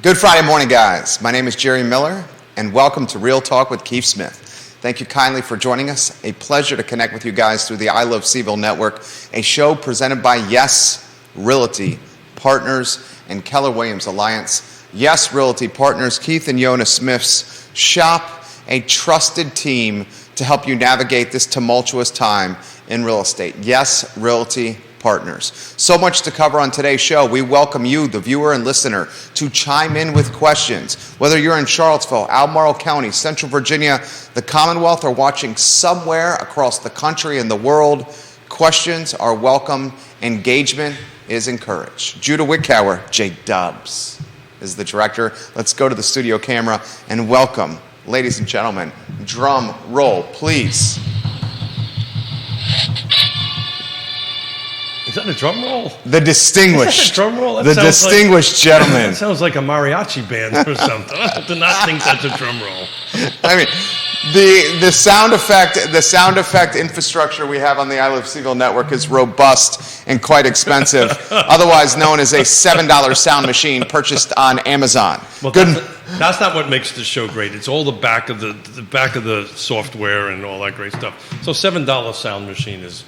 Good Friday morning, guys. My name is Jerry Miller, and welcome to Real Talk with Keith Smith. Thank you kindly for joining us. A pleasure to connect with you guys through the I Love CVille Network, a show presented by Yes Realty Partners and Keller Williams Alliance. Yes Realty Partners, Keith and Yonna Smith's shop, a trusted team to help you navigate this tumultuous time in real estate. Yes Realty Partners. So much to cover on today's show. We welcome you, the viewer and listener, to chime in with questions. Whether you're in Charlottesville, Albemarle County, Central Virginia, the Commonwealth, or watching somewhere across the country and the world, questions are welcome. Engagement is encouraged. Judah Wickower, J-Dubs, is the director. Let's go to the studio camera and welcome, ladies and gentlemen, drum roll, please. Is that a drum roll? The distinguished. Drum roll? The distinguished gentleman. That sounds like a mariachi band or something. I do not think that's a drum roll. I mean, the sound effect infrastructure we have on the I Love CVille Network is robust and quite expensive, otherwise known as a $7 sound machine purchased on Amazon. Well, that's not what makes the show great. It's all the back of the software and all that great stuff. So $7 sound machine is,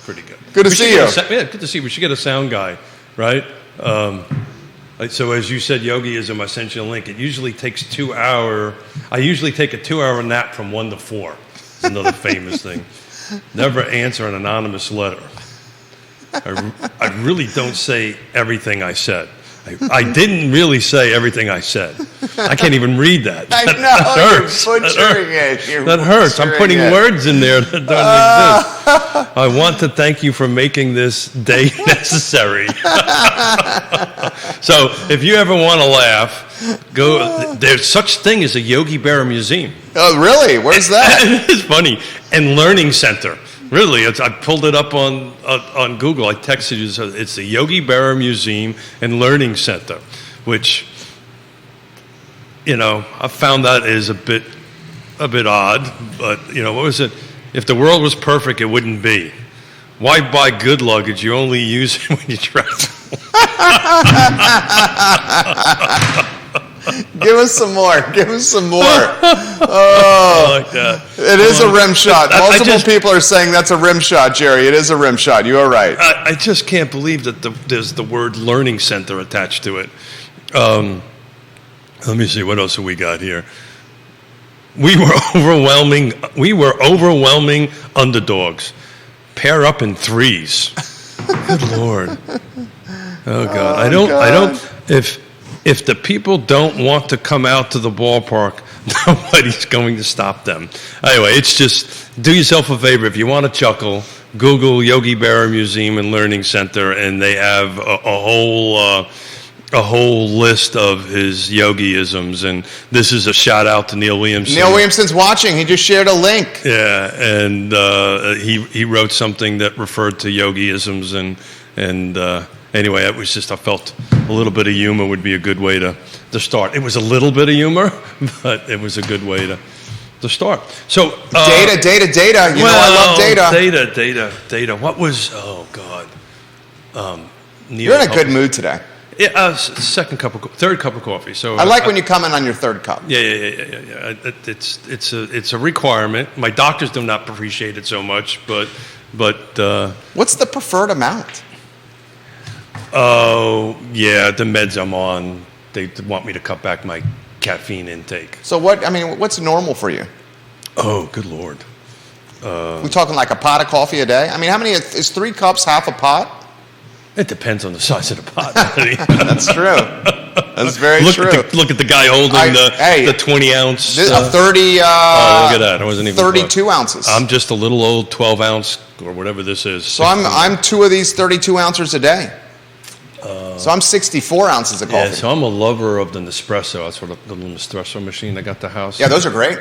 pretty good. Good to see you. Good to see you. We should get a sound guy, right? So as you said, yogiism, I sent you a link. It usually takes 2 hours. I usually take a 2-hour nap from 1 to 4. It's another famous thing. Never answer an anonymous letter. I really don't say everything I said. I didn't really say everything I said. I can't even read that. I know. That hurts. You're butchering it. That hurts. I'm putting words in there that don't exist. I want to thank you for making this day necessary. So if you ever want to laugh, go. There's such thing as a Yogi Berra Museum. Oh, really? Where's that? It's funny. And Learning Center. Really, I pulled it up on Google. I texted you. So it's the Yogi Berra Museum and Learning Center, which, I found that is a bit odd. But what was it? If the world was perfect, it wouldn't be. Why buy good luggage? You only use it when you travel. Give us some more. Oh, I like that. It is a rim shot. Multiple people are saying that's a rim shot, Jerry. It is a rim shot. You are right. I just can't believe that there's the word learning center attached to it. Let me see. What else have we got here? We were overwhelming underdogs. Pair up in threes. Good Lord. Oh God. I don't. If the people don't want to come out to the ballpark, nobody's going to stop them. Anyway, it's just, do yourself a favor. If you want to chuckle, Google Yogi Berra Museum and Learning Center, and they have a whole list of his yogiisms. And this is a shout out to Neil Williamson. Neil Williamson's watching. He just shared a link. Yeah, and he wrote something that referred to yogiisms and anyway, it was just, I felt a little bit of humor would be a good way to start. It was a little bit of humor, but it was a good way to start. So data. I love data. Data. What was? Oh God. Neil, you're in a good mood today. Yeah. Third cup of coffee. So I like when you come in on your third cup. Yeah. It's a requirement. My doctors do not appreciate it so much, but. What's the preferred amount? Oh, yeah, the meds I'm on, they want me to cut back my caffeine intake. So what's normal for you? Oh, good Lord. We talking like a pot of coffee a day? I mean, how many, is 3 cups half a pot? It depends on the size of the pot. That's true. That's very true. Look at the guy holding the 20-ounce. A 30, look at that. I wasn't even 32 close. ounces. I'm just a little old 12-ounce or whatever this is. So I'm 2 of these 32 ounces a day. So I'm 64 ounces of coffee. Yeah, so I'm a lover of the Nespresso. That's what the little Nespresso machine I got at the house. Yeah, those are great.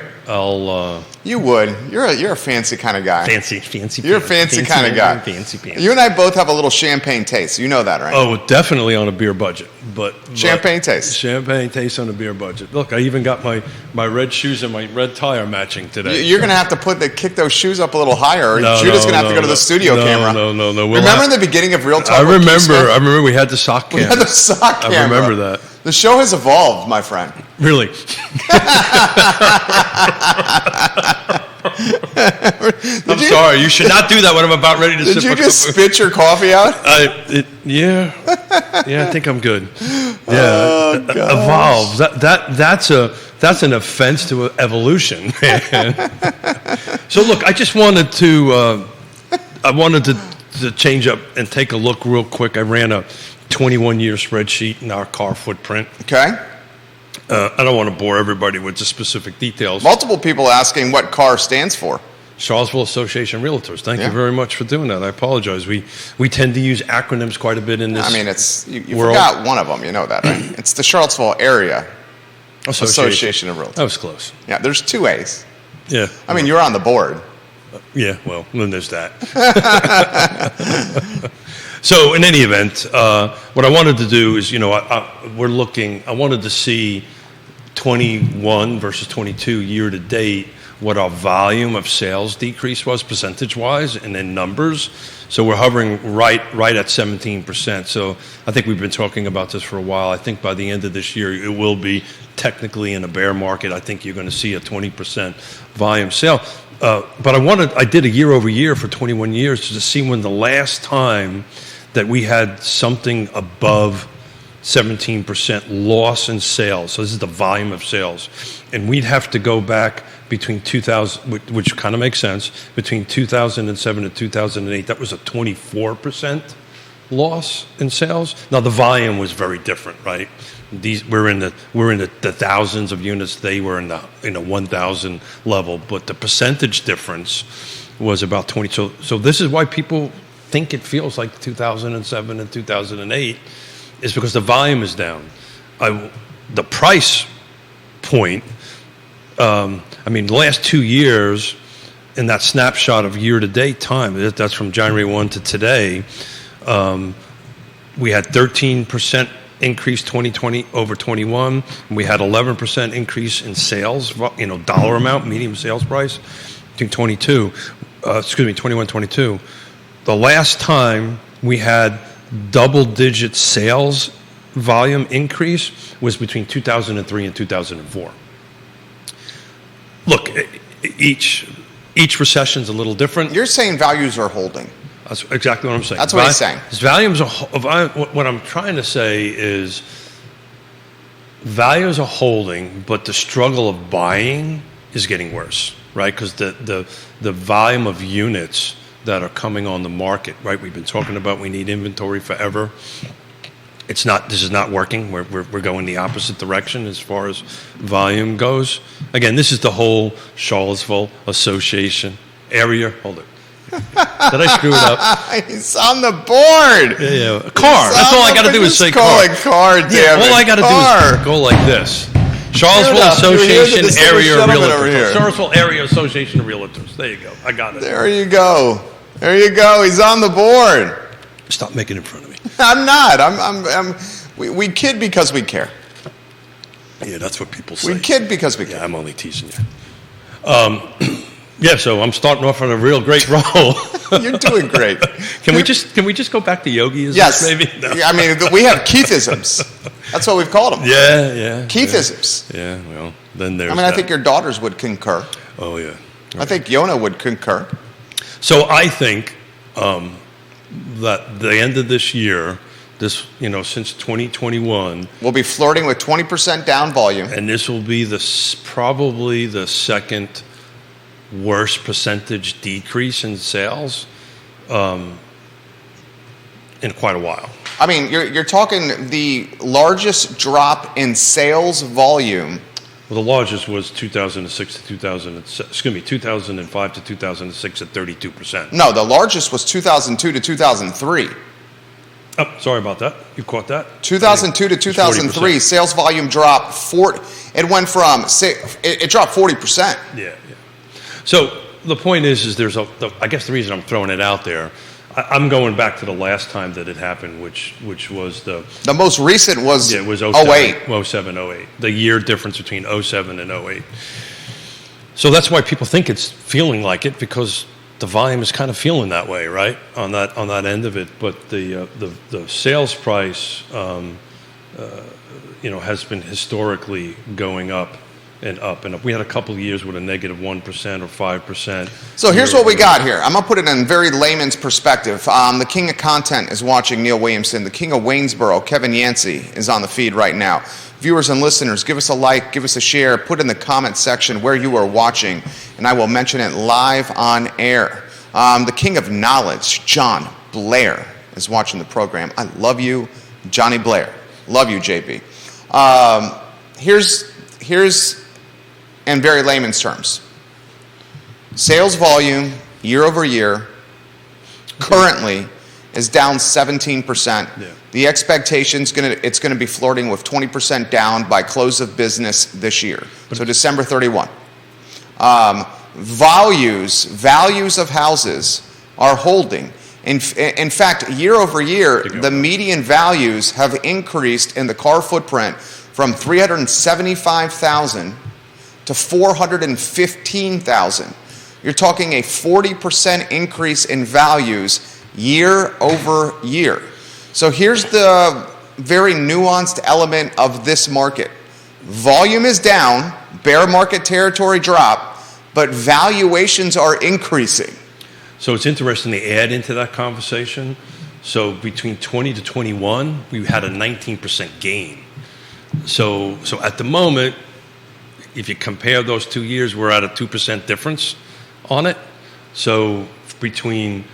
You would. You're a fancy kind of guy. Fancy. You're a fancy kind of guy. Fancy. You and I both have a little champagne taste. You know that, right? Oh, definitely on a beer budget. But champagne taste. Champagne taste on a beer budget. Look, I even got my red shoes and my red tie are matching today. You're going to have to kick those shoes up a little higher. Judah's going to have to go to the studio camera. No. Remember in the beginning of Real Talk? I remember we had the sock camera. We had the sock camera. I remember that. The show has evolved, my friend. Really? I'm sorry. You should not do that when I'm about ready to sip. Did you just spit your coffee out? Yeah, I think I'm good. Yeah, Oh, evolves. That's an offense to evolution, man. So look, I just wanted to change up and take a look real quick. I ran a 21-year spreadsheet in our car footprint. Okay. I don't want to bore everybody with the specific details. Multiple people asking what CAR stands for. Charlottesville Association of Realtors. Thank you very much for doing that. I apologize. We tend to use acronyms quite a bit in this. I mean, you forgot one of them. You know that, right? It's the Charlottesville Area Association of Realtors. That was close. Yeah, there's 2 A's. Yeah. I mean, you're on the board. Yeah, well, then there's that. So in any event, what I wanted to do is, I wanted to see 21 versus 22 year to date, what our volume of sales decrease was percentage-wise and in numbers. So we're hovering right at 17%. So I think we've been talking about this for a while. I think by the end of this year, it will be technically in a bear market. I think you're going to see a 20% volume sale. But I did a year over year for 21 years to see when the last time that we had something above 17% loss in sales. So this is the volume of sales. And we'd have to go back between 2000, which kind of makes sense, between 2007 and 2008, that was a 24% loss in sales. Now the volume was very different, right? We're in the thousands of units. They were in the 1,000 level, but the percentage difference was about 20. So this is why people think it feels like 2007 and 2008, is because the volume is down. The price point. The last 2 years, in that snapshot of year-to-date time, that's from January 1 to today, we had 13% increase 2020 over 21. We had 11% increase in sales, dollar amount, medium sales price, between 21, 22. The last time we had double-digit sales volume increase was between 2003 and 2004. Look, each recession's a little different. You're saying values are holding. That's exactly what I'm saying. That's what he's saying. What I'm trying to say is values are holding, but the struggle of buying is getting worse, right? Because the volume of units that are coming on the market, right? We've been talking about we need inventory forever. This is not working. We're going the opposite direction as far as volume goes. Again, this is the whole Charlottesville Association area. Hold it. Did I screw it up? He's on the board. Yeah. Car. That's all I got to do is say car. Car, damn it. All I got to do is go like this. Charlottesville Association Area Realtors. Charlottesville Area Association of Realtors. There you go. I got it. There you go. He's on the board. Stop making it in front of me. I'm not. We kid because we care. Yeah, that's what people say. We kid because we care. Yeah, I'm only teasing you. Yeah, so I'm starting off on a real great roll. You're doing great. Can we just go back to yogiisms? Yes. Maybe. No. I mean, we have Keithisms. That's what we've called them. Yeah. Keithisms. Yeah. Well, then there's. I think your daughters would concur. Oh yeah. Right. I think Yonna would concur. So I think that the end of this year, since 2021, we'll be flirting with 20% down volume, and this will be probably the second worst percentage decrease in sales in quite a while. I mean, you're talking the largest drop in sales volume. Well, the largest was 2005 to 2006 at 32%. No, the largest was 2002 to 2003. Oh, sorry about that. You caught that? 2002 to 2003, 40%. Sales volume dropped 40. It went from it dropped 40%. Yeah. So the point is I guess the reason I'm throwing it out there, I'm going back to the last time that it happened, which was the most recent was it was 07, 08. The year difference between 07 and 08. So that's why people think it's feeling like it, because the volume is kind of feeling that way, right? On that end of it. But the sales price, has been historically going up and up and up. We had a couple of years with a negative 1% or 5%. So here's what we got here. I'm going to put it in very layman's perspective. The king of content is watching, Neil Williamson. The king of Waynesboro, Kevin Yancey, is on the feed right now. Viewers and listeners, give us a like, give us a share, put in the comment section where you are watching, and I will mention it live on air. The king of knowledge, John Blair, is watching the program. I love you, Johnny Blair. Love you, JB. Here's in very layman's terms. Sales volume year over year currently is down 17%. Yeah. The expectation's it's going to be flirting with 20% down by close of business this year. So December 31. Values of houses are holding. In fact, year over year, the median values have increased in the car footprint from 375,000 to 415,000. You're talking a 40% increase in values year over year. So here's the very nuanced element of this market. Volume is down, bear market territory drop, but valuations are increasing. So it's interesting to add into that conversation. So between 20 to 21, we had a 19% gain. So at the moment, if you compare those 2 years, we're at a 2% difference on it. So between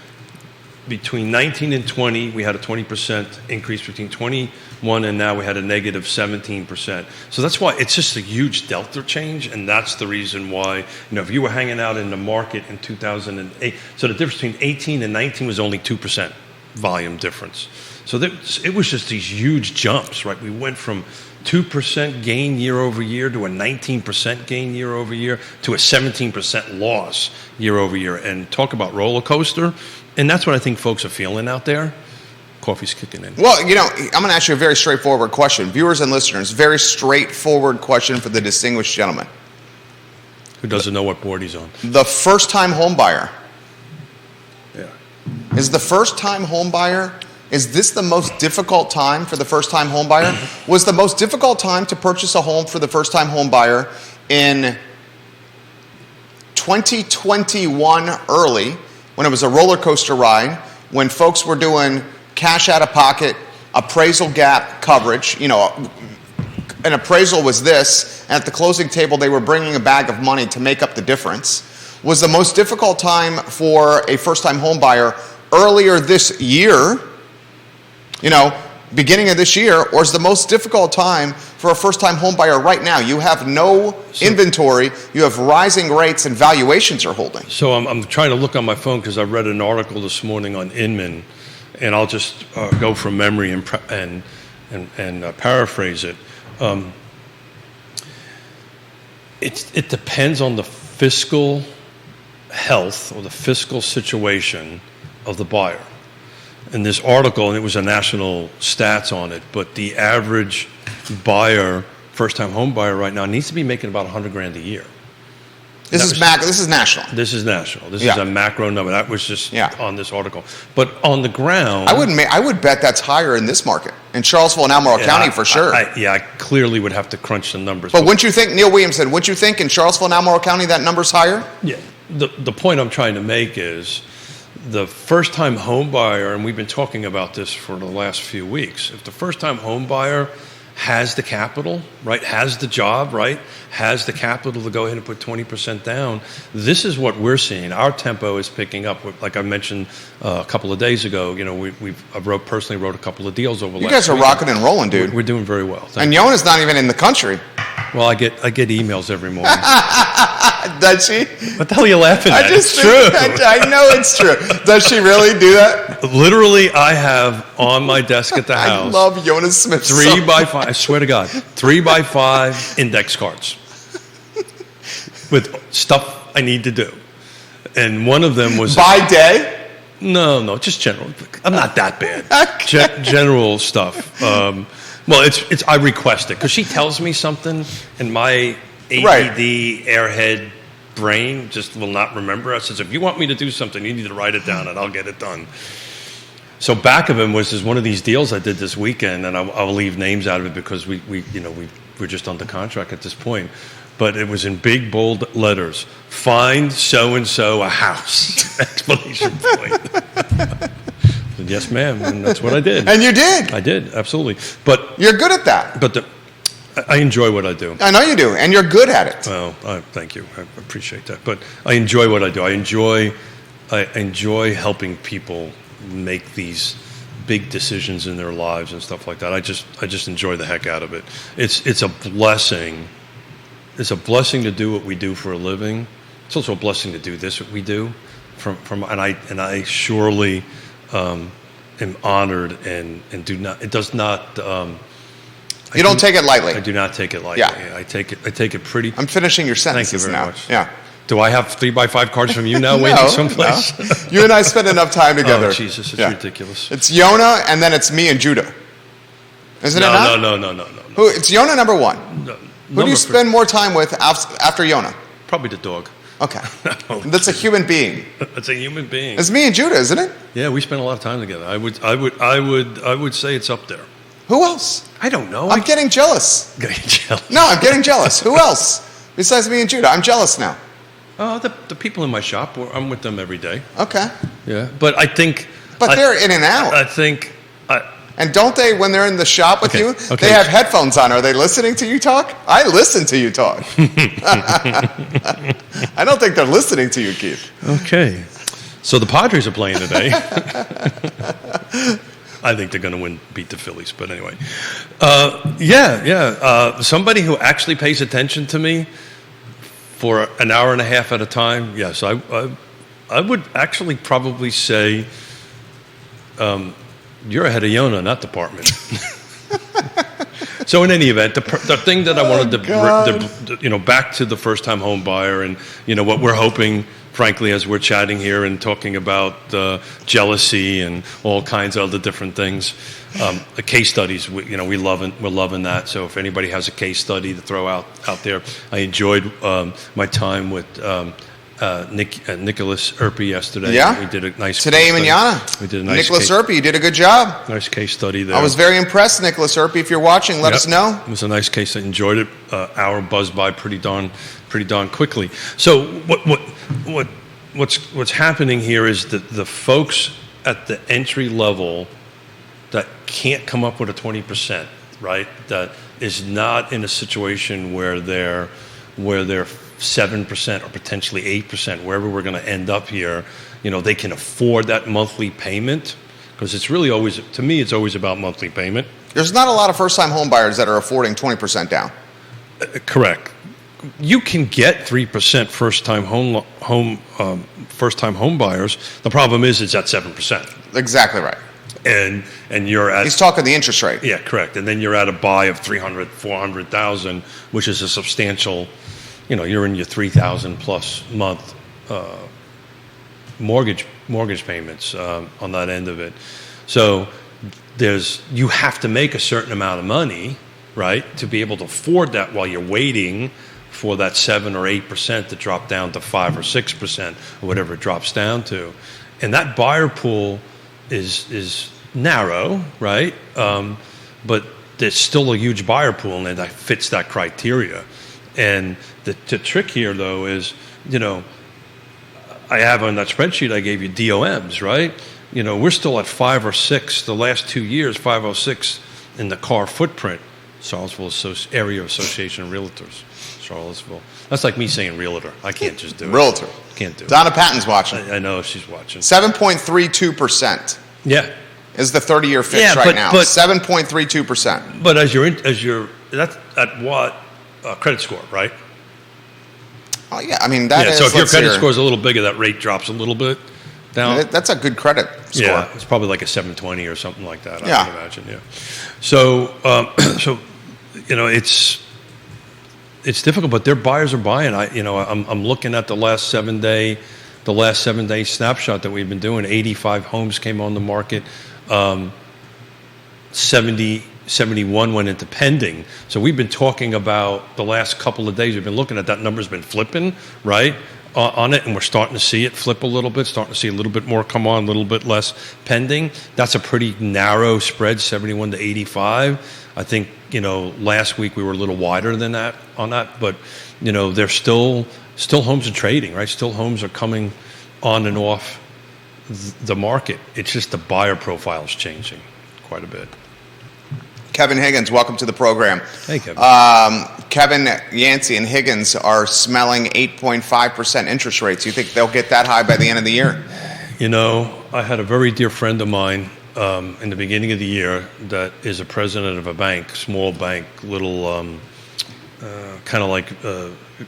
19 and 20, we had a 20% increase. Between 21 and now, we had a negative 17%. So that's why it's just a huge delta change, and that's the reason why, if you were hanging out in the market in 2008, so the difference between 18 and 19 was only 2% volume difference. So it was just these huge jumps, right? We went from 2% gain year over year to a 19% gain year over year to a 17% loss year over year. And talk about roller coaster. And that's what I think folks are feeling out there. Coffee's kicking in. Well, I'm going to ask you a very straightforward question. Viewers and listeners, very straightforward question for the distinguished gentleman. Who doesn't know what board he's on? The first-time home buyer. Yeah. Is the first-time home buyer, is this the most difficult time for the first-time home buyer? Was the most difficult time to purchase a home for the first-time home buyer in 2021 early, when it was a roller coaster ride, when folks were doing cash out of pocket, appraisal gap coverage, an appraisal was this, and at the closing table they were bringing a bag of money to make up the difference? Was the most difficult time for a first-time home buyer earlier this year, beginning of this year, or is the most difficult time for a first-time home buyer right now? You have no inventory, you have rising rates, and valuations are holding. So I'm trying to look on my phone because I read an article this morning on Inman, and I'll just go from memory and paraphrase it. It depends on the fiscal health or the fiscal situation of the buyer. In this article, and it was a national stats on it, but the average buyer, first-time home buyer right now, needs to be making about $100,000 a year. This is national. This is national. This is a macro number. That was just on this article. But on the ground, I would bet that's higher in this market, in Charlottesville and Albemarle County for sure. I clearly would have to crunch the numbers. But wouldn't you think, Neil Williamson, wouldn't you think in Charlottesville and Albemarle County that number's higher? Yeah. The point I'm trying to make is the first-time home buyer, and we've been talking about this for the last few weeks, if the first-time home buyer has the capital, right, has the job, right, has the capital to go ahead and put 20% down, this is what we're seeing. Our tempo is picking up. Like I mentioned a couple of days ago, I personally wrote a couple of deals over last week. You guys are rocking and rolling, dude. We're doing very well. And Yonna's not even in the country. Well, I get emails every morning. Does she? What the hell are you laughing at? It's true. I know it's true. Does she really do that? Literally, I have on my desk at the house. I love Yonna Smith. 3x5. I swear to God, 3x5 index cards with stuff I need to do, and one of them was by day. No, just general. I'm not that bad. Okay. General stuff. Well, it's I request it because she tells me something, and my ADD airhead brain just will not remember. I says, if you want me to do something, you need to write it down, and I'll get it done. So back of him was one of these deals I did this weekend, and I'll leave names out of it because we're just under contract at this point. But it was in big bold letters: "Find so and so a house!" Exclamation point. Said, yes, ma'am, and that's what I did. And you did. I did, absolutely. But you're good at that. But I enjoy what I do. I know you do, and you're good at it. Well, thank you. I appreciate that. But I enjoy what I do. I enjoy helping people make these big decisions in their lives and stuff like that. I just enjoy the heck out of it. It's a blessing. It's a blessing to do what we do for a living. It's also a blessing to do this what we do. And I surely am honored and do not. It does not. You don't take it lightly. I do not take it lightly. Yeah. I take it pretty. I'm finishing your sentences Thank you very now. much. Yeah. Do I have 3x5 cards from you now waiting someplace? No. You and I spend enough time together. Oh, Jesus, it's ridiculous. It's Yonna, and then it's me and Judah. Isn't it not? No. Who? It's Yonna number one. No, Who do you spend more time with after Yonna? Probably the dog. Okay. That's a human being. That's a human being. It's me and Judah, isn't it? Yeah, we spend a lot of time together. I would say it's up there. Who else? I don't know. I'm getting jealous. Getting jealous. No, I'm getting jealous. Who else besides me and Judah? I'm jealous now. Oh, the people in my shop. I'm with them every day. Okay. Yeah, but I think. But they're in and out. I think. And don't they, when they're in the shop with you, they have headphones on? Are they listening to you talk? I listen to you talk. I don't think they're listening to you, Keith. Okay. So the Padres are playing today. I think they're going to beat the Phillies. But anyway. Somebody who actually pays attention to me for an hour and a half at a time, yes. I would actually probably say you're ahead of Yonna, not department. So in any event, the thing that I wanted to back to the first-time home buyer, and what we're hoping, frankly, as we're chatting here and talking about jealousy and all kinds of other different things, the case studies. We're loving that. So if anybody has a case study to throw out there, I enjoyed my time with Nicholas Erpe yesterday. Yeah, we did a nice today case in study. Yonna. We did a nice Nicholas Erpe, you did a good job. Nice case study there. I was very impressed, Nicholas Erpe. If you're watching, let us know. It was a nice case. I enjoyed it. Hour buzzed by pretty darn quickly. So what's happening here is that the folks at the entry level that can't come up with a 20%, right? That is not in a situation where they're 7% or potentially 8%, wherever we're going to end up here, they can afford that monthly payment, because it's really always, to me, it's always about monthly payment. There's not a lot of first-time home buyers that are affording 20% down. Correct. You can get 3% first-time home buyers. The problem is it's at 7%. Exactly right. And you're at... He's talking the interest rate. Yeah, correct. And then you're at a buy of $300,000, $400,000, which is a substantial... you're in your $3,000 plus month mortgage payments on that end of it. So you have to make a certain amount of money, right, to be able to afford that while you're waiting for that 7 or 8% to drop down to 5 or 6% or whatever it drops down to. And that buyer pool is narrow, right? But there's still a huge buyer pool, and that fits that criteria. And the trick here, though, is, I have on that spreadsheet I gave you DOMs, right? We're still at 5 or 6 the last 2 years, 5 or 6 in the car footprint. Charlottesville Area Association of Realtors, Charlottesville. That's like me saying realtor. I can't just do it. Realtor. Can't do it. Donna Patton's watching. I know she's watching. 7.32%. Yeah. Is the 30-year fix right now. 7.32%. But as you're that's at what? Credit score, right? Oh, yeah. I mean, that is... So if your credit score is a little bigger, that rate drops a little bit down. That's a good credit score. Yeah, it's probably like a 720 or something like that, yeah. I can imagine, yeah. So, it's difficult, but their buyers are buying. I'm looking at the last 7 day snapshot that we've been doing. 85 homes came on the market. 71 went into pending. So we've been talking about the last couple of days. We've been looking at that number's been flipping, right? on it, and we're starting to see it flip a little bit, starting to see a little bit more come on, a little bit less pending. That's a pretty narrow spread, 71 to 85. I think, last week we were a little wider than that on that, but, there's still homes are trading, right? Still homes are coming on and off the market. It's just the buyer profile is changing quite a bit. Kevin Higgins, welcome to the program. Hey, Kevin. Kevin, Yancey, and Higgins are smelling 8.5% interest rates. You think they'll get that high by the end of the year? I had a very dear friend of mine in the beginning of the year that is a president of a bank, small bank, little kind of like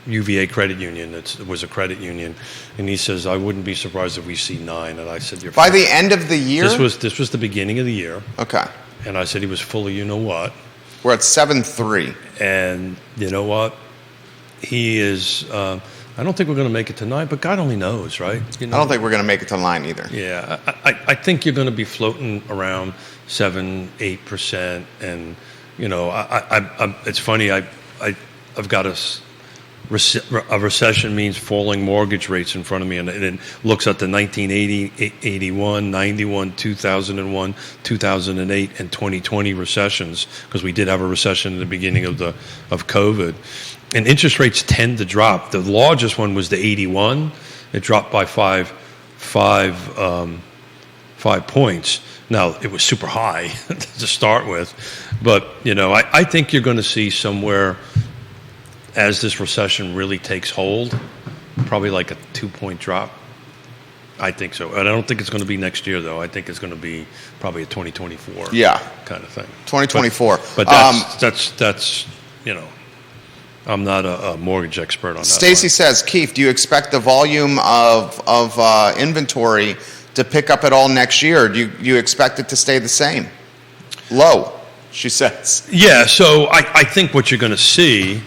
UVA credit union. It was a credit union, and he says, "I wouldn't be surprised if we see 9." And I said, "You're by the end of the year." This was the beginning of the year. Okay. And I said he was full of what. We're at 7.3. And you know what? He is. I don't think we're going to make it to 9, but God only knows, right? I don't think we're going to make it to 9 either. Yeah, I think you're going to be floating around 7-8%, and it's funny. I've got a recession means falling mortgage rates in front of me, and it looks at the 1980, 81, 91, 2001, 2008, and 2020 recessions, because we did have a recession in the beginning of COVID. And interest rates tend to drop. The largest one was the 81. It dropped by five points. Now, it was super high to start with, but I think you're going to see somewhere, as this recession really takes hold, probably like a 2-point drop. I think so. And I don't think it's going to be next year, though. I think it's going to be probably a 2024 kind of thing. 2024. But that's I'm not a mortgage expert on that. Stacy says, Keith, do you expect the volume of inventory to pick up at all next year? Do you expect it to stay the same? Low, she says. Yeah, so I think what you're going to see,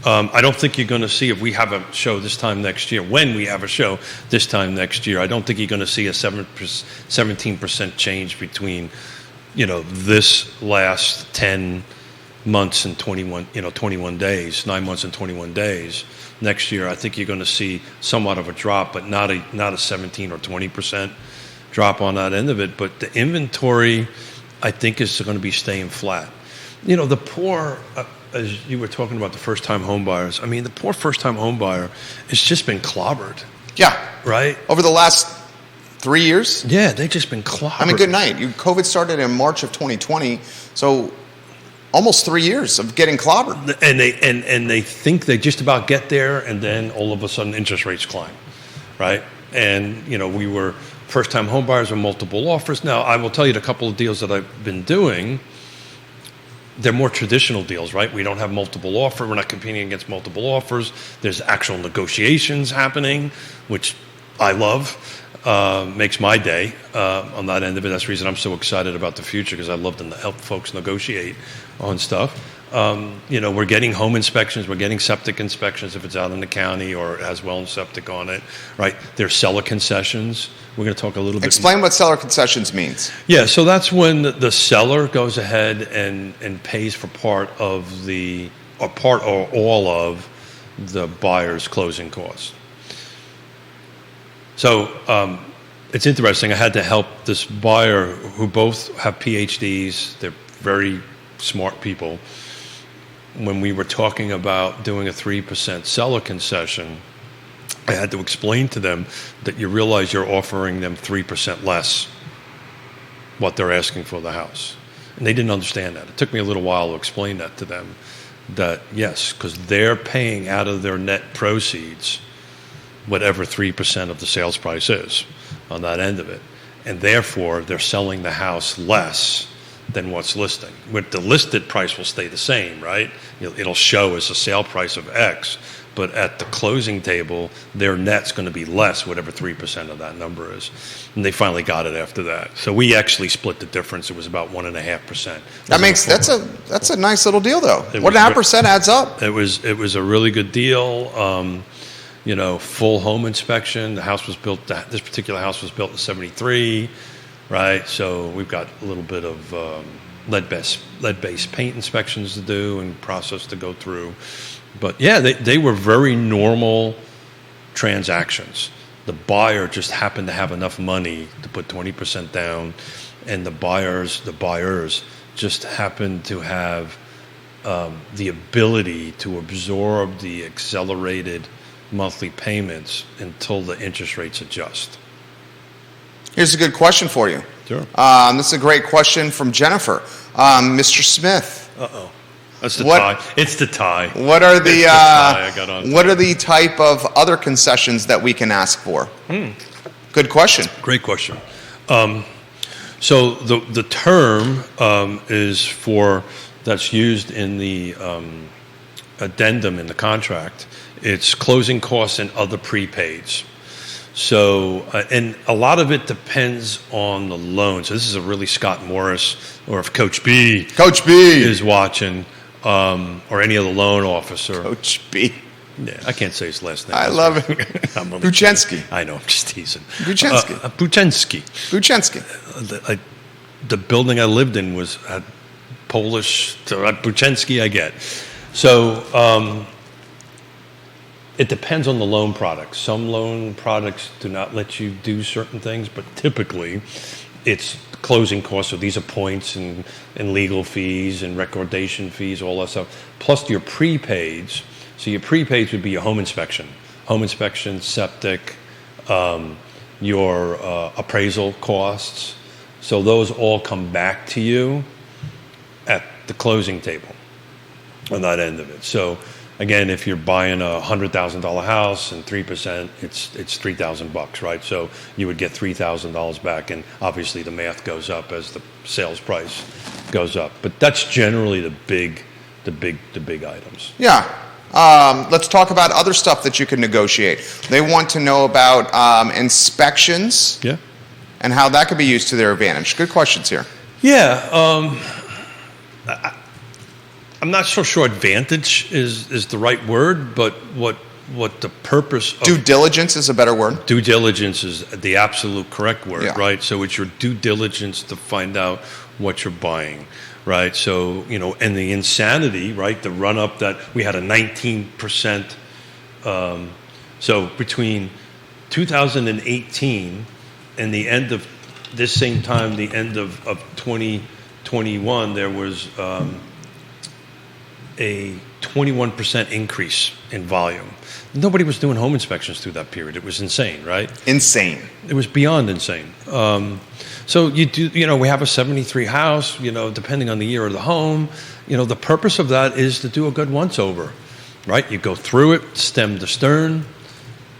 I don't think you're going to see, if we have a show this time next year, when we have a show this time next year, I don't think you're going to see a 17% change between, this last 10 months and 21 days, 9 months and 21 days. Next year, I think you're going to see somewhat of a drop, but not a 17 or 20% drop on that end of it. But the inventory, I think, is going to be staying flat. The poor, as you were talking about the first-time home buyers, I mean, the poor first-time home buyer has just been clobbered. Yeah. Right? Over the last 3 years? Yeah, they've just been clobbered. I mean, good night. COVID started in March of 2020, so almost 3 years of getting clobbered. And they think they just about get there, and then all of a sudden interest rates climb, right? And, we were first-time home buyers with multiple offers. Now, I will tell you the couple of deals that I've been doing, they're more traditional deals, right? We don't have multiple offers. We're not competing against multiple offers. There's actual negotiations happening, which I love. Makes my day on that end of it. That's the reason I'm so excited about the future, because I love to help folks negotiate on stuff. We're getting home inspections. We're getting septic inspections if it's out in the county or it has well and septic on it, right? There's seller concessions. We're going to talk a little bit. Explain what seller concessions means. Yeah, so that's when the seller goes ahead and pays for part or all of the buyer's closing costs. So it's interesting. I had to help this buyer who both have PhDs. They're very smart people. When we were talking about doing a 3% seller concession, I had to explain to them that you realize you're offering them 3% less what they're asking for the house. And they didn't understand that. It took me a little while to explain that to them, that yes, because they're paying out of their net proceeds whatever 3% of the sales price is on that end of it. And therefore, they're selling the house less than what's listing. With the listed price will stay the same, right? It'll show as a sale price of X, but at the closing table, their net's going to be less, whatever 3% of that number is. And they finally got it after that. So we actually split the difference. It was about 1.5%. That's a nice little deal, though. 1.5% adds up. It was a really good deal. Full home inspection. The house was built. This particular house was built in '73, right? So we've got a little bit of lead-based paint inspections to do and process to go through. But yeah, they were very normal transactions. The buyer just happened to have enough money to put 20% down, and the buyers just happened to have the ability to absorb the accelerated monthly payments until the interest rates adjust. Here's a good question for you. Sure. This is a great question from Jennifer. Mr. Smith. Uh-oh. That's the tie. It's the tie. What are the tie I got on. what are the type of other concessions that we can ask for? Good question. Great question. So the term is for, that's used in the addendum in the contract. It's closing costs and other prepaids. So, and a lot of it depends on the loan. So this is a really Scott Morris, or if Coach B is watching, or any other loan officer. Coach B. Yeah, I can't say his last name. I love it. Buchensky. I know, I'm just teasing. Buchensky. Buchensky. The building I lived in had Polish. Buchensky, I get. So it depends on the loan product. Some loan products do not let you do certain things, but typically it's closing costs. So these are points and legal fees and recordation fees, all that stuff. Plus your prepaids. So your prepaids would be your home inspection, septic, your appraisal costs. So those all come back to you at the closing table on that end of it. So again, if you're buying a $100,000 house and 3%, it's $3,000, right? So you would get $3,000 back, and obviously the math goes up as the sales price goes up. But that's generally the big items. Yeah. Let's talk about other stuff that you can negotiate. They want to know about inspections. Yeah. And how that could be used to their advantage. Good questions here. Yeah. I'm not so sure advantage is the right word, but what the purpose of... Due diligence is a better word. Due diligence is the absolute correct word, Yeah. right? So it's your due diligence to find out what you're buying, right? So, and the insanity, right? The run-up that we had a 19%. So between 2018 and the end of this same time, the end of 2021, there was a 21% increase in volume. Nobody was doing home inspections through that period. It was insane, right? Insane. It was beyond insane. So you do, we have a 73 house, depending on the year of the home. The purpose of that is to do a good once over, right? You go through it, stem to stern.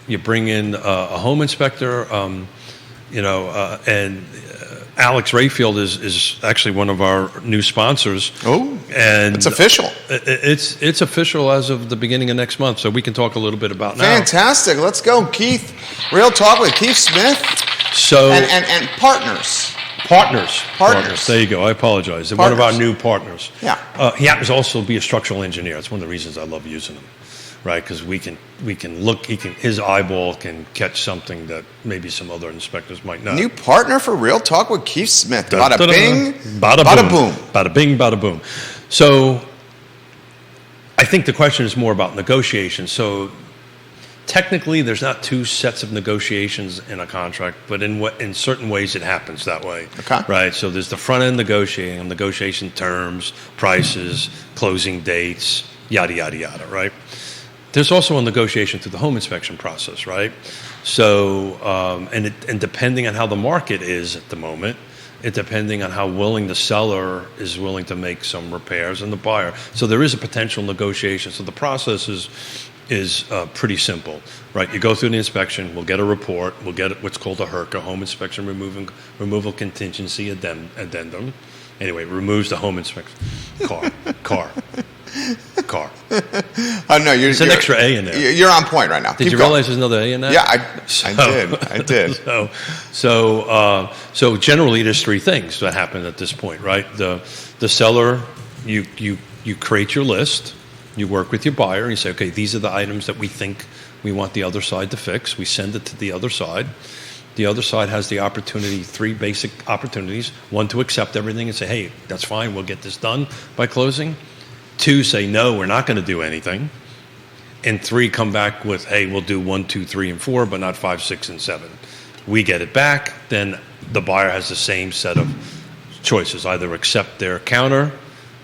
You bring in a home inspector, and Alex Rayfield is actually one of our new sponsors. Oh, and it's official. It's official as of the beginning of next month, so we can talk a little bit about now. Fantastic. Let's go, Keith. Real Talk with Keith Smith. So and partners. Partners. There you go. I apologize. One of our new partners. Yeah. He happens to also be a structural engineer. It's one of the reasons I love using him. Right, because we can look. His eyeball can catch something that maybe some other inspectors might not. New partner for Real Talk with Keith Smith. Bada bing, bada boom. Bada bing, bada boom. So, I think the question is more about negotiation. So, technically, there's not two sets of negotiations in a contract, but in certain ways it happens that way. Okay. Right. So there's the front end negotiation terms, prices, closing dates, yada yada yada. Right. There's also a negotiation through the home inspection process, right? So, and depending on how the market is at the moment, depending on how willing the seller is willing to make some repairs and the buyer. So there is a potential negotiation. So the process is pretty simple, right? You go through the inspection, we'll get a report, we'll get what's called a HERCA, home inspection removal contingency addendum. Anyway, it removes the home inspection. Car. Oh no, there's an extra A in there. You're on point right now. Did you realize there's another A in that? Yeah, I did. So generally, there's three things that happen at this point, right? The seller, you create your list, you work with your buyer, and you say, okay, these are the items that we think we want the other side to fix. We send it to the other side. The other side has the opportunity, three basic opportunities. One, to accept everything and say, hey, that's fine, we'll get this done by closing. Two, say, no, we're not going to do anything. and 3 come back with, hey, we'll do 1, 2, 3, and 4, but not 5, 6, and 7. We get it back, then the buyer has the same set of choices. Either accept their counter,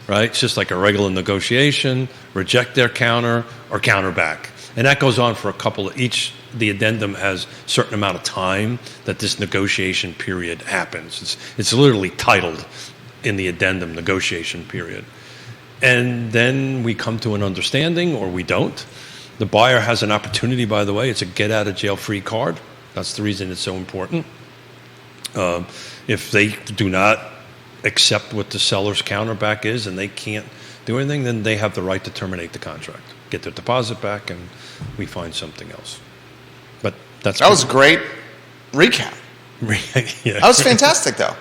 right? It's just like a regular negotiation, reject their counter, or counter back. And that goes on for a couple of the addendum has a certain amount of time that this negotiation period happens. It's literally titled in the addendum negotiation period. And then we come to an understanding, or we don't. The buyer has an opportunity, by the way. It's a get-out-of-jail-free card. That's the reason it's so important. If they do not accept what the seller's counterback is and they can't do anything, then they have the right to terminate the contract, get their deposit back, and we find something else. But that was a great recap. Yeah. That was fantastic, though.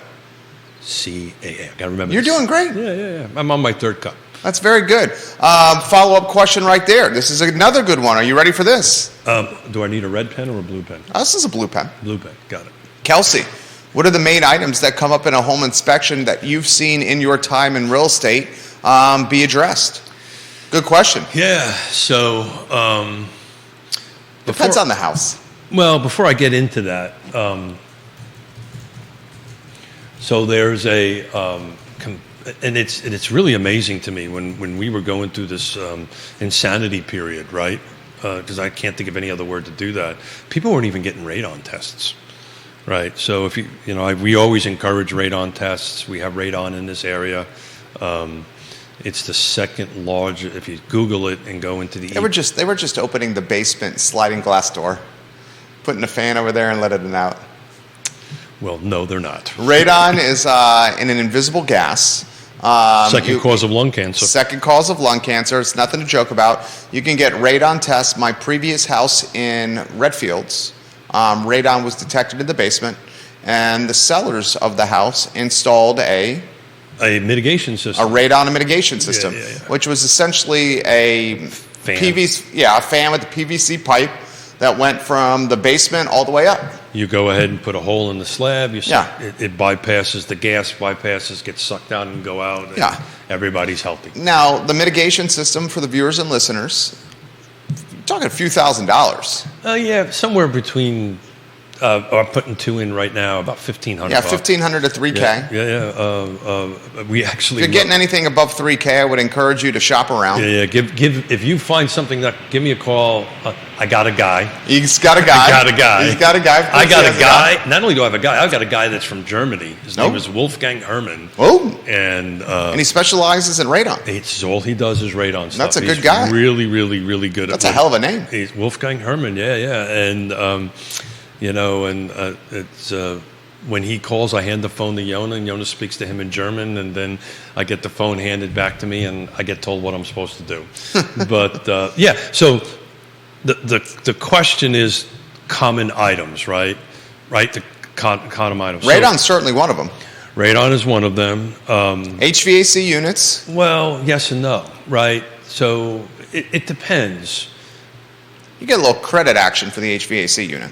CAA. I got to remember. You're doing great. Yeah. I'm on my 3rd cup. That's very good. Follow-up question right there. This is another good one. Are you ready for this? Do I need a red pen or a blue pen? This is a blue pen. Blue pen. Got it. Kelsey, what are the main items that come up in a home inspection that you've seen in your time in real estate be addressed? Good question. Yeah. So depends on the house. Well, before I get into that, so there's and it's really amazing to me when we were going through this insanity period, right? Because I can't think of any other word to do that. People weren't even getting radon tests, right? So if we always encourage radon tests. We have radon in this area. It's the second largest. If you Google it and go into the they were just opening the basement sliding glass door, putting a fan over there and letting it out. Well, no, they're not. Radon is in an invisible gas. Second cause of lung cancer. Second cause of lung cancer. It's nothing to joke about. You can get radon tests. My previous house in Redfields, radon was detected in the basement, and the sellers of the house installed a mitigation system. A radon mitigation system, Yeah. which was essentially a fan. a fan with a PVC pipe that went from the basement all the way up. You go ahead and put a hole in the slab. Yeah. It bypasses the gas, gets sucked out and go out. And Yeah. Everybody's healthy. Now, the mitigation system for the viewers and listeners, you're talking a few $1,000s. Yeah, somewhere between. I'm putting 2 in right now, about $1,500. Yeah, $1,500 to $3K. Yeah. We actually. If you're getting anything above $3K, I would encourage you to shop around. Yeah. Give. If you find something give me a call. I got a guy. He's got a guy. I got a guy. He's got a guy. I got a guy. Not only do I have a guy, I've got a guy that's from Germany. His name is Wolfgang Herrmann. Oh. And he specializes in radon. It's all he does is radon stuff. That's a good guy. He's really, really, really good. That's a hell of a name. He's Wolfgang Herrmann. Yeah. And it's when he calls, I hand the phone to Yonna, and Yonna speaks to him in German, and then I get the phone handed back to me, and I get told what I'm supposed to do. But so the question is common items, right? The common items. Radon's certainly one of them. Radon is one of them. HVAC units. Well, yes and no, right? So it depends. You get a little credit action for the HVAC unit.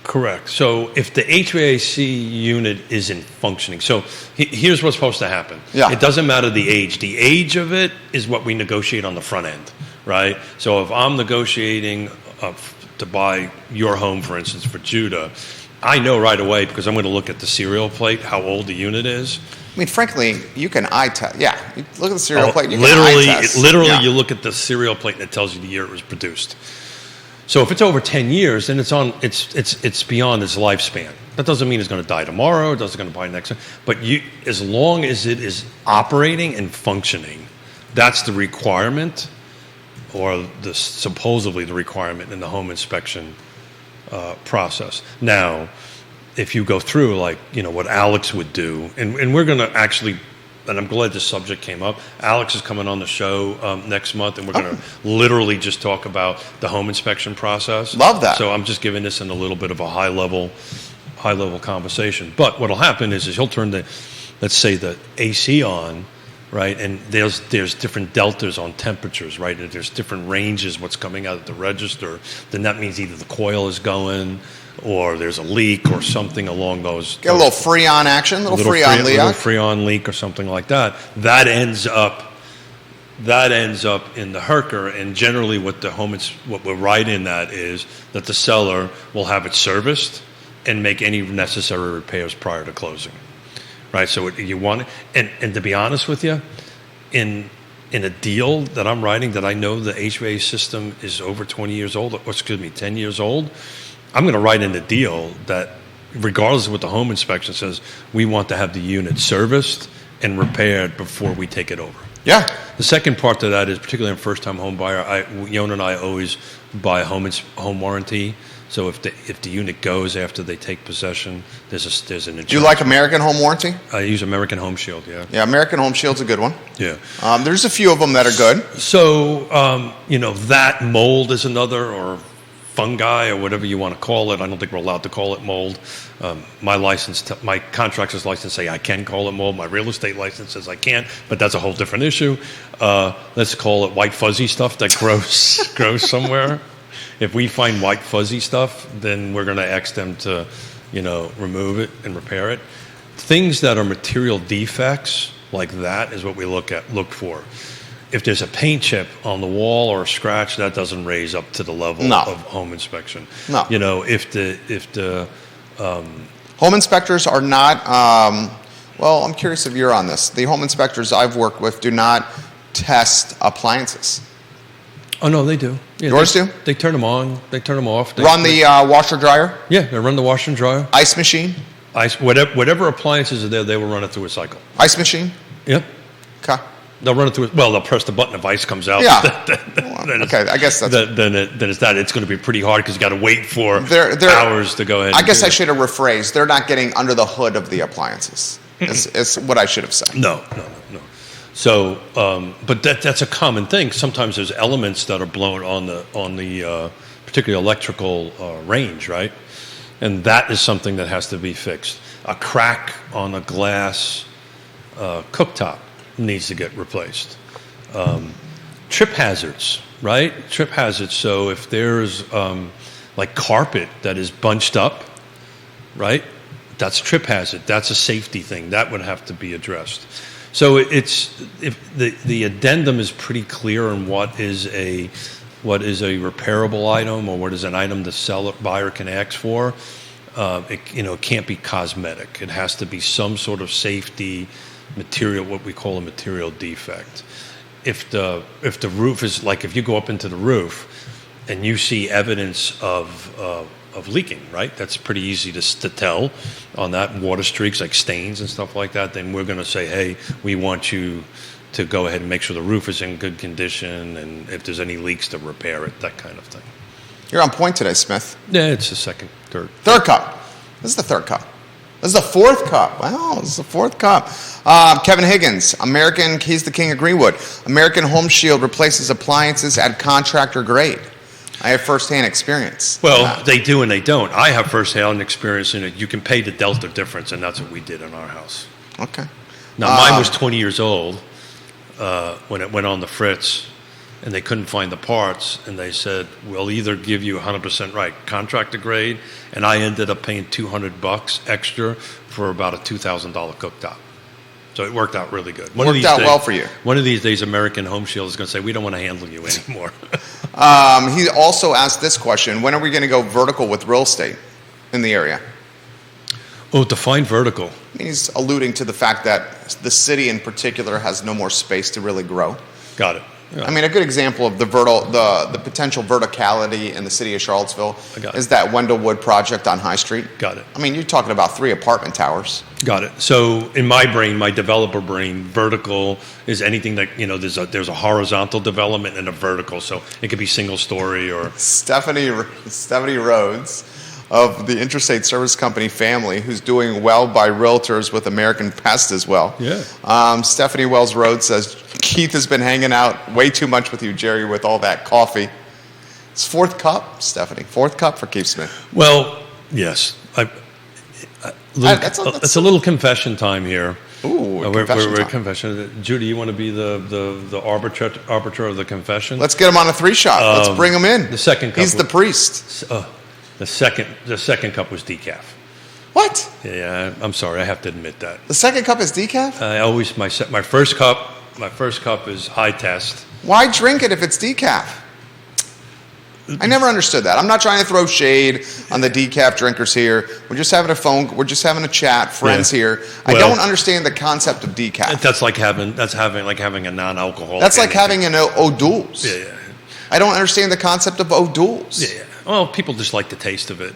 Correct. So if the HVAC unit isn't functioning, so here's what's supposed to happen. Yeah. It doesn't matter the age. The age of it is what we negotiate on the front end, right? So if I'm negotiating to buy your home, for instance, for Judah, I know right away because I'm going to look at the serial plate how old the unit is. I mean, frankly, you can eye test. Yeah, you look at the serial plate. You literally, can eye test. Yeah. You look at the serial plate and it tells you the year it was produced. So if it's over 10 years, then it's beyond its lifespan. That doesn't mean it's going to die tomorrow. It doesn't going to die next. But as long as it is operating and functioning, that's the requirement, or supposedly the requirement in the home inspection process. Now, if you go through what Alex would do, and we're going to actually. And I'm glad this subject came up. Alex is coming on the show next month, and we're going to literally just talk about the home inspection process. Love that. So I'm just giving this in a little bit of a high level conversation. But what'll happen is he'll turn let's say the AC on, right? And there's different deltas on temperatures, right? And there's different ranges what's coming out of the register. Then that means either the coil is going, or there's a leak or something along those. Get a little Freon action, little Freon leak. Little Freon leak or something like that. That ends up that ends up in the Herker, and generally what we'll write in that is that the seller will have it serviced and make any necessary repairs prior to closing, right? So you want it, and to be honest with you, in a deal that I'm writing that I know the HVAC system is over 20 years old, or 10 years old, I'm going to write in the deal that regardless of what the home inspection says, we want to have the unit serviced and repaired before we take it over. Yeah. The second part to that is, particularly in first-time home buyer, Yonna and I always buy a home warranty. So if the unit goes after they take possession, there's an insurance. Do you like American Home Warranty? I use American Home Shield, yeah. Yeah, American Home Shield's a good one. Yeah. There's a few of them that are good. So, that mold is another, or fungi, or whatever you want to call it. I don't think we're allowed to call it mold. My contractor's license say I can call it mold. My real estate license says I can't, but that's a whole different issue. Let's call it white fuzzy stuff that grows somewhere. If we find white fuzzy stuff, then we're going to ask them to, remove it and repair it. Things that are material defects like that is what we look for. If there's a paint chip on the wall or a scratch, that doesn't raise up to the level of home inspection. No. If the home inspectors are not. I'm curious if you're on this. The home inspectors I've worked with do not test appliances. Oh no, they do. Yeah, Yours do? They turn them on. They turn them off. Run the washer dryer. Yeah, they run the washer and dryer. Ice machine. Whatever appliances are there, they will run it through a cycle. Ice machine. Yep. Okay. They'll run it through. Well, they'll press the button if ice comes out. Yeah. Okay, I guess that's. Then it's that. It's going to be pretty hard because you got to wait for hours to go ahead. I guess I should have rephrased. They're not getting under the hood of the appliances. It's what I should have said. No. So, but that's a common thing. Sometimes there's elements that are blown on the particularly electrical range, right? And that is something that has to be fixed. A crack on a glass cooktop needs to get replaced. Trip hazards, right? Trip hazards. So if there's like carpet that is bunched up, right? That's a trip hazard. That's a safety thing. That would have to be addressed. So if the addendum is pretty clear on what is a repairable item or what is an item the buyer can ask for. It can't be cosmetic. It has to be some sort of safety material, what we call a material defect. If the roof is like, if you go up into the roof and you see evidence of leaking, right? That's pretty easy to tell on that, water streaks like stains and stuff like that. Then we're going to say, hey, we want you to go ahead and make sure the roof is in good condition, and if there's any leaks, to repair it, that kind of thing. You're on point today, Smith. Yeah, it's the third cup. This is the third cup. This is the fourth cup. Wow, this is the fourth cup. Kevin Higgins, he's the king of Greenwood. American Home Shield replaces appliances at contractor grade. I have firsthand experience. Well, they do and they don't. I have firsthand experience in it. You can pay the delta difference, and that's what we did in our house. Okay. Now, mine was 20 years old when it went on the fritz, and they couldn't find the parts, and they said, we'll either give you 100% right contractor grade, and I ended up paying $200 extra for about a $2,000 cooktop. So it worked out really good. Worked out well for you. One of these days, American Home Shield is going to say, we don't want to handle you anymore. He also asked this question: when are we going to go vertical with real estate in the area? Oh, define vertical. I mean, he's alluding to the fact that the city in particular has no more space to really grow. Got it. Yeah. I mean, a good example of the potential verticality in the city of Charlottesville is that Wendell Wood project on High Street. Got it. I mean, you're talking about 3 apartment towers. Got it. So in my brain, my developer brain, vertical is anything that, there's a horizontal development and a vertical. So it could be single story or... Stephanie Rhodes of the Intrastate Service Company family, who's doing well by realtors with American Pest as well. Yeah. Stephanie Wells Rhodes says, Keith has been hanging out way too much with you, Jerry, with all that coffee. It's fourth cup, Stephanie. Fourth cup for Keith Smith. Well, yes. It's a little confession time here. Ooh, we're time. Confession. Judy, you want to be the arbiter of the confession? Let's get him on a 3-shot. Let's bring him in. The second cup. He's the priest. The second cup was decaf. What? Yeah, I'm sorry. I have to admit that. The second cup is decaf? My first cup cup is high test. Why drink it if it's decaf? I never understood that. I'm not trying to throw shade on the decaf drinkers here. We're just having a chat, friends here. I don't understand the concept of decaf. That's like having a non-alcoholic. That's like having an O'Doul's. Yeah. I don't understand the concept of O'Doul's. Yeah. Well, people just like the taste of it.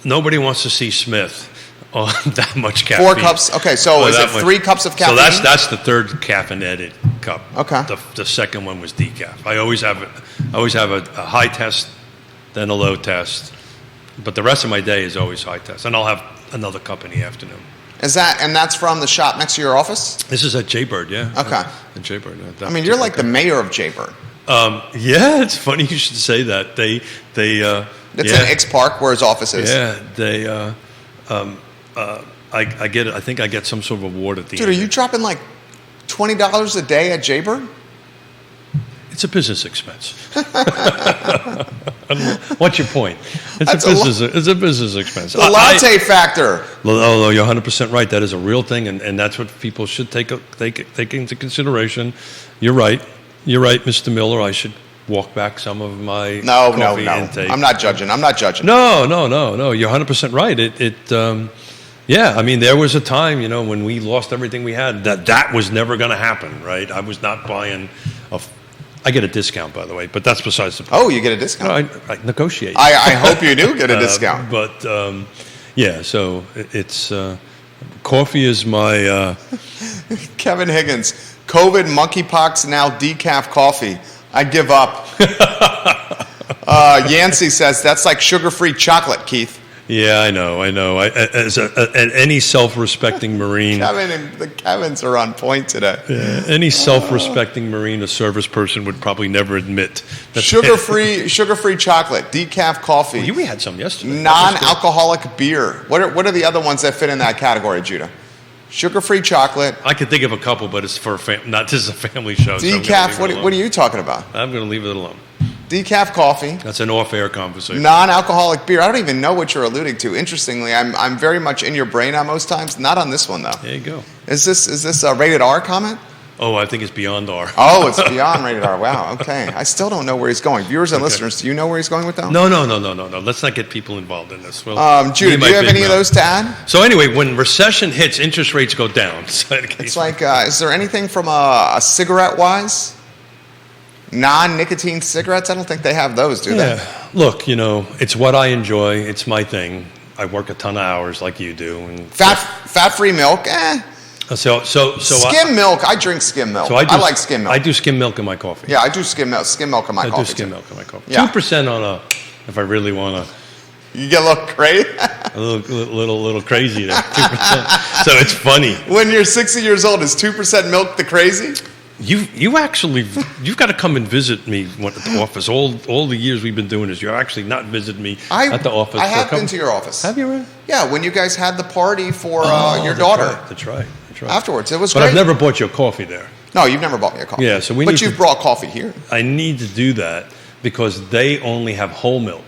Nobody wants to see Smith on that much caffeine. 4 cups. Okay, so is it 3 cups of caffeine? So that's the third caffeinated cup. Okay. The second one was decaf. I always have a high test, then a low test, but the rest of my day is always high test, and I'll have another cup in the afternoon. That's from the shop next to your office? This is at Jaybird, yeah. Okay. At Jaybird. I mean, you're like the mayor of Jaybird. Yeah, it's funny you should say that. It's in X Park where his office is. Yeah, I think I get some sort of award at the end. Dude, are you dropping like $20 a day at Jaybird? It's a business expense. What's your point? It's a business expense. The latte factor. Although you're 100% right, that is a real thing, and that's what people should take into consideration. You're right, Mr. Miller. I should walk back some of my coffee intake. I'm not judging. No. You're 100% right. Yeah, I mean, there was a time, when we lost everything we had, that was never going to happen, right? I was not buying I get a discount, by the way, but that's besides the point. Oh, you get a discount? I negotiate. I hope you do get a discount. So it's coffee is my... Kevin Higgins, COVID, monkeypox, now decaf coffee. I give up. Yancey says, that's like sugar-free chocolate, Keith. Yeah, I know. As any self-respecting Marine, the Kevins are on point today. Yeah, any self-respecting Marine, a service person would probably never admit that sugar-free chocolate, decaf coffee. Well, we had some yesterday. Non-alcoholic beer. What are the other ones that fit in that category, Judah? Sugar-free chocolate. I could think of a couple, but it's for this is a family show. Decaf. So what are you talking about? I'm going to leave it alone. Decaf coffee. That's an off-air conversation. Non-alcoholic beer. I don't even know what you're alluding to. Interestingly, I'm very much in your brain on most times. Not on this one though. There you go. Is this a rated R comment? Oh, I think it's beyond R. Oh, it's beyond rated R. Wow. Okay. I still don't know where he's going. Viewers and listeners, do you know where he's going with that? No. Let's not get people involved in this. Well, Judah, do you have any of those to add? So anyway, when recession hits, interest rates go down. It's like, is there anything from a cigarette-wise? Non-nicotine cigarettes? I don't think they have those, do they? Look, it's what I enjoy. It's my thing. I work a ton of hours like you do. And fat-free milk? So skim milk. I drink skim milk. I like skim milk. I do skim milk in my coffee. Yeah, I do skim milk in my coffee. I do skim milk in my coffee. Yeah. 2% if I really want to. You get a little crazy. A little crazy there. 2%. So it's funny. When you're 60 years old, is 2% milk the crazy? You've got to come and visit me at the office. All the years we've been doing this, you're actually not visiting me at the office. I have been to your office. Have you, really? Yeah, when you guys had the party for your daughter. That's right. Afterwards, it was great. But I've never bought you a coffee there. No, you've never bought me a coffee. Yeah, but you've brought coffee here. I need to do that because they only have whole milk.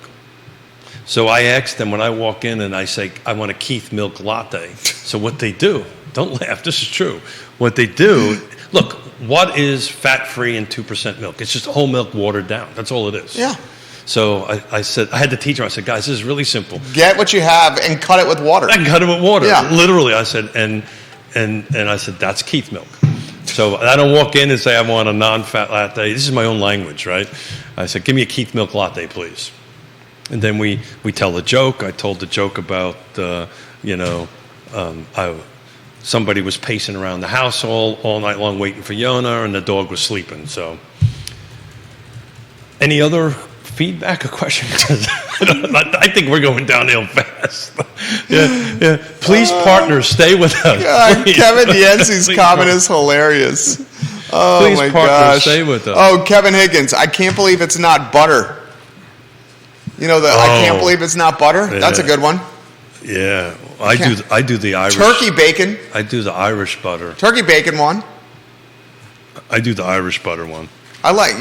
So I asked them when I walk in and I say, I want a Keith milk latte. So what they do, don't laugh, this is true. What they do, look, what is fat-free and 2% milk? It's just whole milk watered down. That's all it is. Yeah. So I said, I had to teach them. I said, guys, this is really simple. Get what you have and cut it with water. I can cut it with water. Yeah. Literally, I said, and I said, that's Keith milk. So I don't walk in and say, I want a non-fat latte. This is my own language, right? I said, give me a Keith milk latte, please. And then we tell a joke. I told the joke about, somebody was pacing around the house all night long waiting for Yonna, and the dog was sleeping. So, any other feedback or questions? I think we're going downhill fast. Yeah. Please, partners, stay with us. Kevin Yancey's comment is hilarious. Oh, please, my partners, gosh. stay with us. Oh, Kevin Higgins, I can't believe it's not butter. I can't believe it's not butter? Yeah. That's a good one. Yeah. I do the Irish. Turkey bacon. I do the Irish butter. Turkey bacon one. I do the Irish butter one. I like,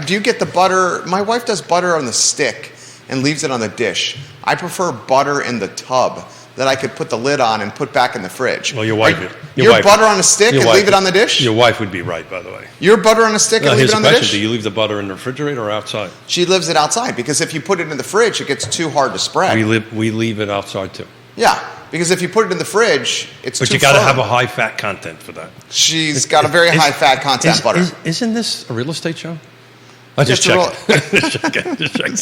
do you get the butter? My wife does butter on the stick and leaves it on the dish. I prefer butter in the tub that I could put the lid on and put back in the fridge. Well, your wife. Your butter on a stick and leave it on the dish? Your wife would be right, by the way. Your butter on a stick and leave it on the dish? Do you leave the butter in the refrigerator or outside? She leaves it outside because if you put it in the fridge, it gets too hard to spread. We leave it outside too. Yeah, because if you put it in the fridge, it's too But you got to firm. have a high fat content for that. She's got a very high fat content butter. Isn't this a real estate show? I just Just checking. Just checking.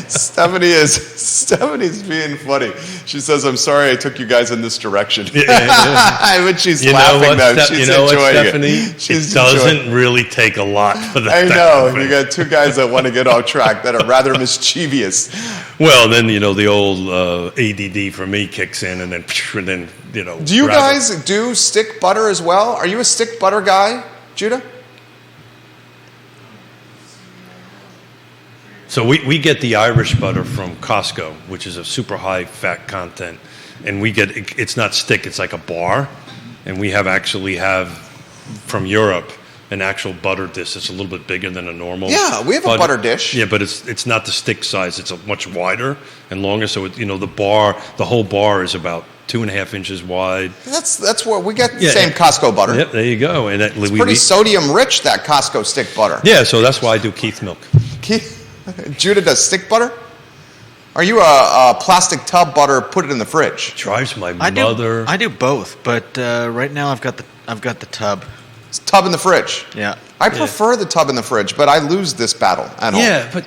Stephanie's being funny. She says, "I'm sorry I took you guys in this direction." Yeah. But she's laughing though. She's enjoying Stephanie? it. It doesn't really take a lot for that. I know. You got two guys that want to get off track that are rather mischievous. Well, then the old ADD for me kicks in, and then Do you guys do stick butter as well? Are you a stick butter guy, Judah? So we get the Irish butter from Costco, which is a super high fat content, and it's not stick, it's like a bar, and we actually have from Europe an actual butter dish that's a little bit bigger than a normal. Yeah, we have a butter dish. Yeah, but it's not the stick size; it's a much wider and longer. So the whole bar is about 2.5 inches wide. That's what we get. The same Costco butter. Yep, there you go. And it's pretty sodium rich, that Costco stick butter. Yeah, so that's why I do Keith milk. Judah does stick butter? Are you a plastic tub butter? Put it in the fridge. Drives my mother. I do both, but right now I've got the tub. It's tub in the fridge. Yeah. I prefer the tub in the fridge, but I lose this battle at home. Yeah,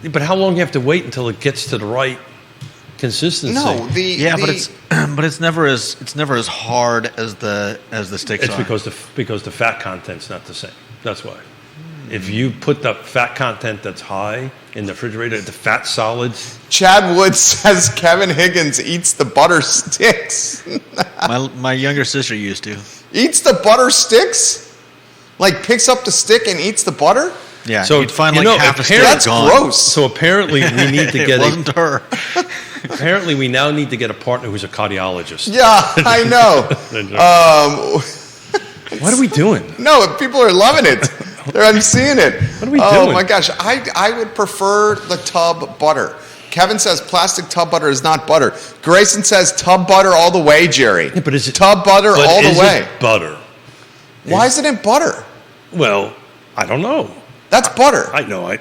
but how long do you have to wait until it gets to the right consistency? No, but it's never as hard as the sticks. It's because the fat content's not the same. That's why. If you put the fat content that's high in the refrigerator, the fat solids. Chad Wood says Kevin Higgins eats the butter sticks. my younger sister used to. Eats the butter sticks? Like picks up the stick and eats the butter? Yeah, so you'd find half a stick That's gone. gross. So apparently we need to get it wasn't her. Apparently we now need to get a partner who's a cardiologist. Yeah, I know. What are we doing? No, people are loving it. I'm seeing it. What are we doing? Oh my gosh, I would prefer the tub butter. Kevin says plastic tub butter is not butter. Grayson says tub butter all the way, Jerry. Yeah, but is it tub butter all the way? It butter. Why isn't it butter? Well, I don't know. That's butter. I know.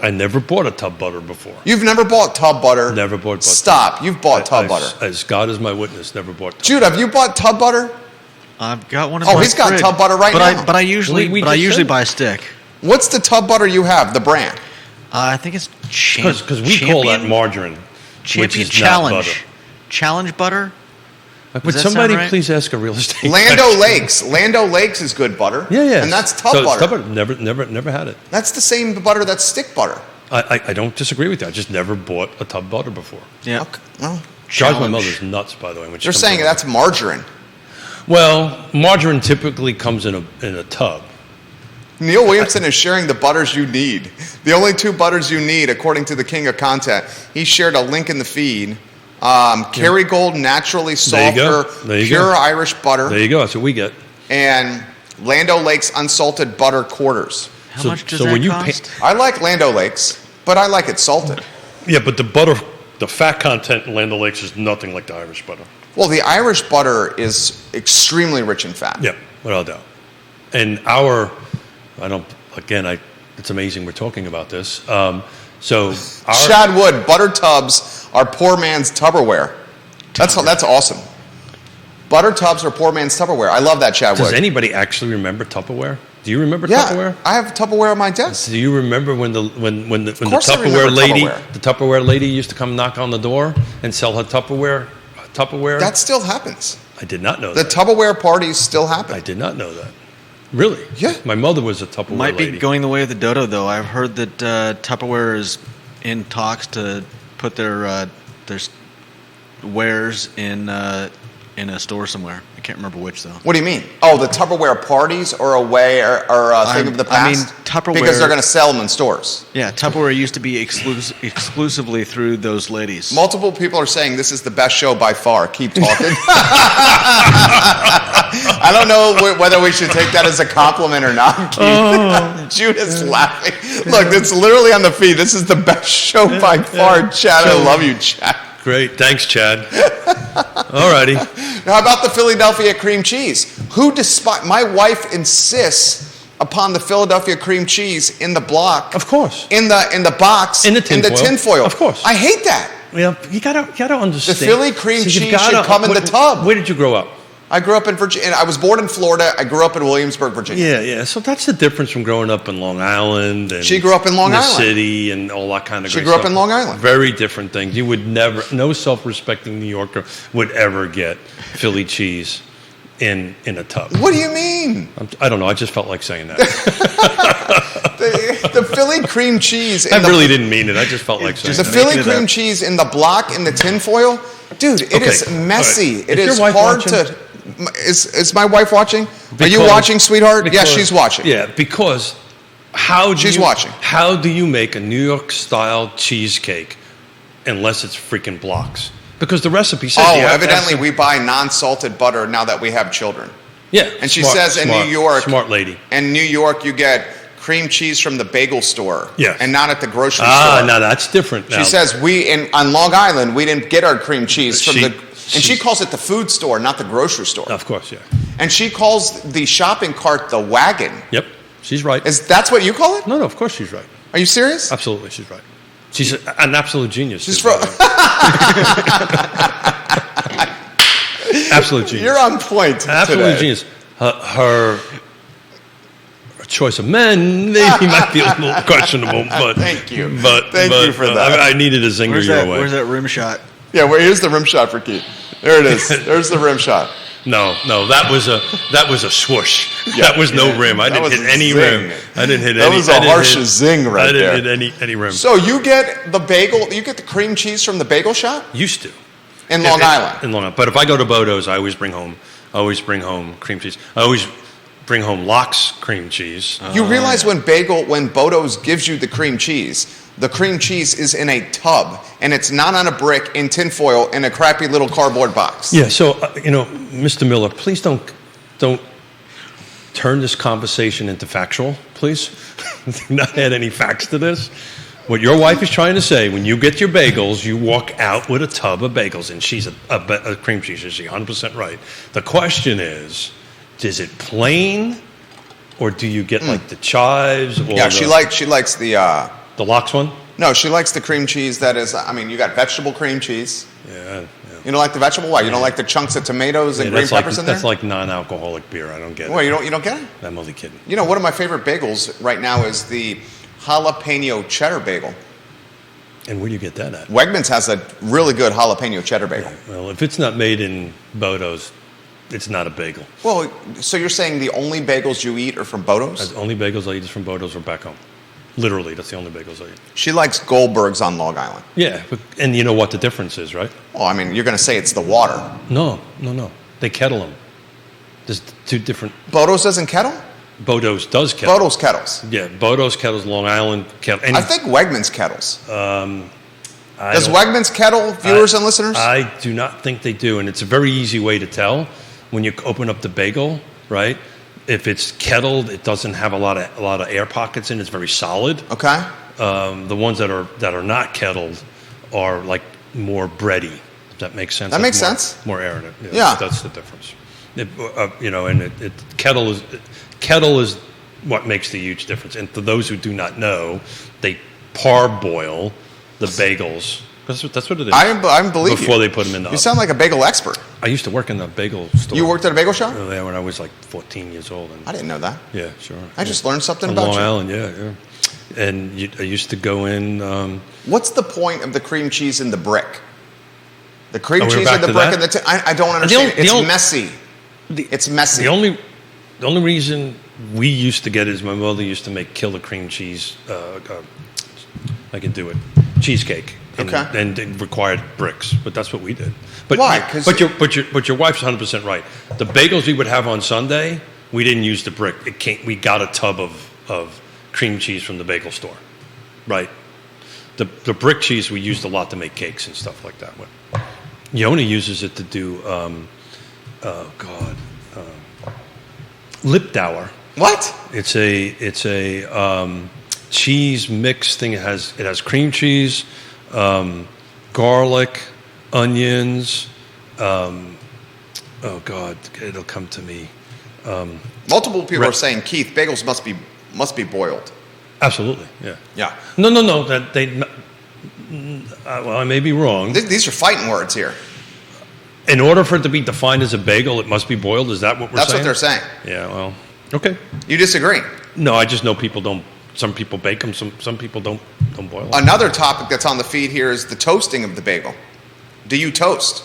I never bought a tub butter before. You've never bought tub butter? Never bought butter. Stop. You've bought tub butter. As God is my witness, never bought tub Jude, have you bought tub butter? I've got one in my he's got fridge. tub butter right now. But I usually buy a stick. What's the tub butter you have, the brand? I think it's because we call that margarine, which is Challenge. not butter. Challenge butter? Would somebody please ask a real estate Lando Lakes. Lando Lakes is good butter. Yeah. And that's tub so butter. Tub butter. Never had it. That's the same butter that's stick butter. I don't disagree with you. I just never bought a tub butter before. Yeah. Okay. Well, drives my mother's nuts, by the way. They're saying that's margarine. Well, margarine typically comes in a tub. Neil Williamson is sharing the butters you need. The only two butters you need, according to the king of content. He shared a link in the feed. Kerrygold naturally softer, pure Irish butter. There you go. That's what we get. And Lando Lakes unsalted butter quarters. How much does that cost? I like Lando Lakes, but I like it salted. Yeah, but the fat content in Land O'Lakes is nothing like the Irish butter. Well, the Irish butter is extremely rich in fat. Yeah, without doubt. And it's amazing we're talking about this. Chad Wood, butter tubs are poor man's Tupperware. That's awesome. Butter tubs are poor man's Tupperware. I love that, Chad Wood. Does anybody actually remember Tupperware? Do you remember Yeah, Tupperware? I have Tupperware on my desk. Do you remember when the course I remember Tupperware lady used to come knock on the door and sell her Tupperware? That still happens. I did not know the that. The Tupperware parties still happen. I did not know that. Really? Yeah. My mother was a Tupperware Might lady. be going the way of the dodo, though. I've heard that Tupperware is in talks to put their wares in a store somewhere. I can't remember which, though. What do you mean? Oh, the Tupperware parties or a thing of the past? I mean, Tupperware... Because they're going to sell them in stores. Yeah, Tupperware used to be exclusively through those ladies. Multiple people are saying this is the best show by far. Keep talking. I don't know whether we should take that as a compliment or not. Judah's laughing. Look, it's literally on the feed. This is the best show by far, Chad. I love you, Chad. Great. Thanks, Chad. All righty. Now, how about the Philadelphia cream cheese? My wife insists upon the Philadelphia cream cheese in the block. Of course. In the box. In the tin foil. Of course. I hate that. Yeah, you gotta understand. The Philly cream cheese should come in the tub. Where did you grow up? I grew up in Virginia. I was born in Florida. I grew up in Williamsburg, Virginia. Yeah. So that's the difference from growing up in Long Island and she grew up in Long Island, the city, and all that kind of. She grew up in Long Island. Very different things. You would never, no self-respecting New Yorker would ever get Philly cheese in a tub. What do you mean? I don't know. I just felt like saying that. the Philly cream cheese. I really didn't mean it. I just felt like saying the Philly cream cheese in the block in the tinfoil, dude. It is messy. Right. It is hard watching? To. Is my wife watching? Are you watching, sweetheart? Yes, she's watching. Yeah, because watching. How do you make a New York style cheesecake unless it's freaking blocks? Because the recipe says. Oh, evidently we buy non-salted butter now that we have children. Yeah, and she says in New York, smart lady. In New York, you get cream cheese from the bagel store. Yeah, and not at the grocery store. Ah, no, that's different. Now. She says on Long Island we didn't get our cream cheese from and she calls it the food store, not the grocery store. Of course, yeah. And she calls the shopping cart the wagon. Yep, she's right. That's what you call it? No, of course she's right. Are you serious? Absolutely, she's right. She's an absolute genius. She's absolute genius. You're on point. Absolute genius. Her choice of men maybe might be a little questionable, but thank you. Thank you for that. I needed a zinger your way. Where's that rim shot? Yeah, here's the rim shot for Keith. There it is. There's the rim shot. No, that was a swoosh. Yeah, that was no rim. I didn't hit any rim. I didn't hit any. That was a harsh zing right there. I didn't hit any rim. So you get the bagel. You get the cream cheese from the bagel shop. Used to. In Long Island. In Long Island. But if I go to Bodo's, I always bring home cream cheese. I always bring home Locke's cream cheese. You realize when Bodo's gives you the cream cheese is in a tub, and it's not on a brick in tinfoil in a crappy little cardboard box. Yeah, so, Mr. Miller, please don't turn this conversation into factual, please. Do not add any facts to this. What your wife is trying to say, when you get your bagels, you walk out with a tub of bagels, and she's a cream cheese, is she 100% right? The question is it plain, or do you get like the chives? Or yeah, she likes the Locke's one? No, she likes the cream cheese that is, you got vegetable cream cheese. Yeah. You don't like the vegetable? Why? You don't like the chunks of tomatoes and green peppers in there? That's like non-alcoholic beer. I don't get it. Well, you don't get it? I'm only kidding. One of my favorite bagels right now is the jalapeno cheddar bagel. And where do you get that at? Wegmans has a really good jalapeno cheddar bagel. Yeah, well, if it's not made in Bodo's, it's not a bagel. Well, so you're saying the only bagels you eat are from Bodo's? The only bagels I eat is from Bodo's or back home. Literally, that's the only bagels I eat. She likes Goldberg's on Long Island. Yeah, and you know what the difference is, right? Well, you're going to say it's the water. No. They kettle them. There's two different... Bodo's doesn't kettle? Bodo's does kettle. Bodo's kettles. Yeah, Bodo's kettles, Long Island kettle. I think Wegmans kettles. Does don't- Wegmans kettle, viewers and listeners? I do not think they do, and it's a very easy way to tell when you open up the bagel, right? If it's kettled, it doesn't have a lot of air pockets in it. It's very solid. Okay. The ones that are not kettled are like more bready. Does that make sense? That makes sense. More air in it. Yeah. That's the difference. And kettle is what makes the huge difference. And for those who do not know, they parboil the bagels. That's what it is. I believe before they put them in the oven. You sound like a bagel expert. I used to work in a bagel store. You worked at a bagel shop? Yeah, when I was like 14 years old. I didn't know that. Yeah, sure. I just learned something on about Long you. Island, yeah. And I used to go in. What's the point of the cream cheese in the brick? The cream cheese back in the to brick that? and I don't understand. It's messy. It's messy. The only reason we used to get it is my mother used to make killer cream cheese. I can do it. Cheesecake. And it required bricks, but that's what we did. But why? But your wife's 100% right. The bagels we would have on Sunday, we didn't use the brick. We got a tub of cream cheese from the bagel store, right? The brick cheese we used a lot to make cakes and stuff like that. Yonna uses it to do Lipdauer. What? It's a cheese mix thing. It has cream cheese, garlic, onions. Oh God, it'll come to me. Multiple people are saying, Keith, bagels must be boiled. Absolutely, yeah. Yeah. No. That they. Well, I may be wrong. These are fighting words here. In order for it to be defined as a bagel, it must be boiled. Is that what we're That's saying? what they're saying. Yeah. Well, okay. You disagree? No, I just know people don't. Some people bake them. Some people don't boil them. Another topic that's on the feed here is the toasting of the bagel. Do you toast?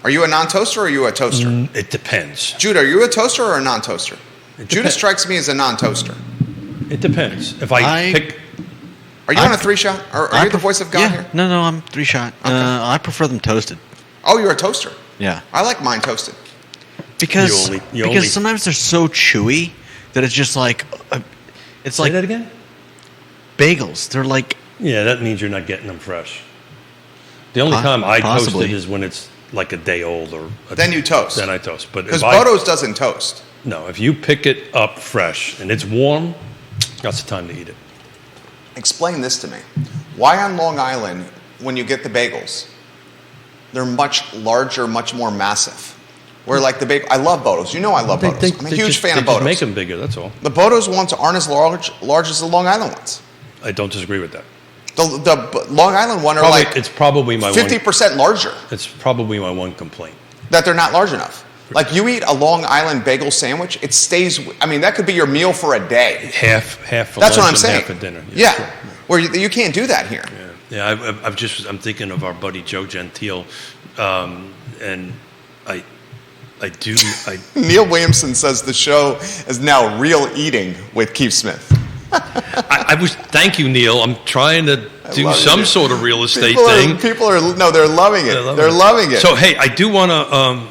Are you a non-toaster or are you a toaster? It depends. Jude, are you a toaster or a non-toaster? Judah strikes me as a non-toaster. It depends. If I pick... Are you on a 3-shot? Are you the voice of God here? No, I'm 3-shot. Okay. I prefer them toasted. Oh, you're a toaster? Yeah. I like mine toasted. Because You only- sometimes they're so chewy that it's just like... it's Say like that again? bagels. They're like... Yeah, that means you're not getting them fresh. The only time I toast it is when it's like a day old or... Then you toast. Then I toast. But because Bodo's doesn't toast. No, if you pick it up fresh and it's warm, that's the time to eat it. Explain this to me. Why on Long Island, when you get the bagels, they're much larger, much more massive? Where like the bagel... I love Bodo's. You know I love Bodo's. I'm a huge fan of Bodo's. Just make them bigger, that's all. The Bodo's ones aren't as large as the Long Island ones. I don't disagree with that. The Long Island one are It's probably my 50% larger. It's probably my one complaint. That they're not large enough. Like you eat a Long Island bagel sandwich, it stays. I mean, that could be your meal for a day. Half for That's lunch what I'm and saying. half for dinner. Yeah, Sure. where you can't do that here. Yeah. I'm thinking of our buddy Joe Gentile, and I do. Neil Williamson says the show is now Real Eating with Keith Smith. Thank you, Neil. I'm trying to do some sort of real estate thing. They're loving it. They're loving it. So, hey, I do want to,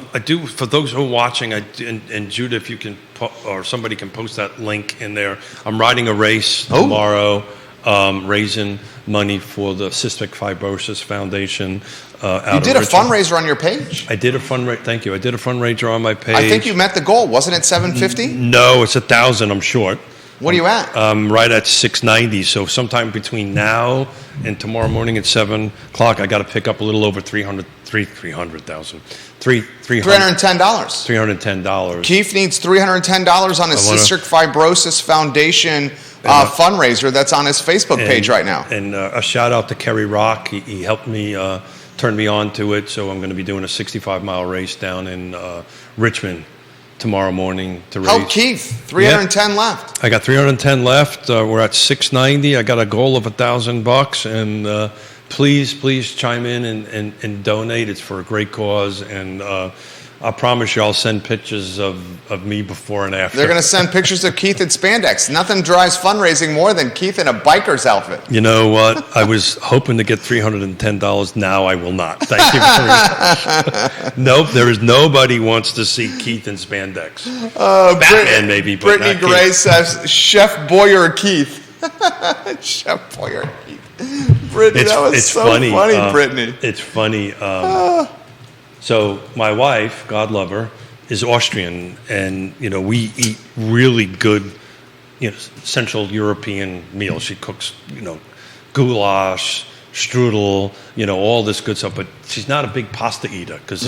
for those who are watching, and Judah, if you can, or somebody can post that link in there. I'm riding a race tomorrow, raising money for the Cystic Fibrosis Foundation. You did a fundraiser on your page? I did a fundraiser. Thank you. I did a fundraiser on my page. I think you met the goal. Wasn't it 750? No, it's 1,000. I'm short. What are you at? I'm right at 690. So sometime between now and tomorrow morning at 7 o'clock, I got to pick up a little over $310. $310. Keith needs $310 on his Cystic Fibrosis Foundation fundraiser that's on his Facebook page right now. And a shout out to Kerry Rock. He helped me, turn me on to it. So I'm going to be doing a 65-mile race down in Richmond tomorrow morning to race. Help Keith. 310 left. I got 310 left. We're at 690. I got a goal of $1,000, and please chime in and donate. It's for a great cause, and I promise you I'll send pictures of me before and after. They're going to send pictures of Keith in spandex. Nothing drives fundraising more than Keith in a biker's outfit. You know what? I was hoping to get $310. Now I will not. Thank you very much. Nope, there is nobody wants to see Keith in spandex. Batman maybe, but Brittany not Gray Keith. says, Chef Boyer Keith. Chef Boyer Keith. Brittany, that was so funny, Brittany. It's funny. So my wife, God love her, is Austrian, and we eat really good, Central European meals. She cooks, goulash, strudel, all this good stuff. But she's not a big pasta eater because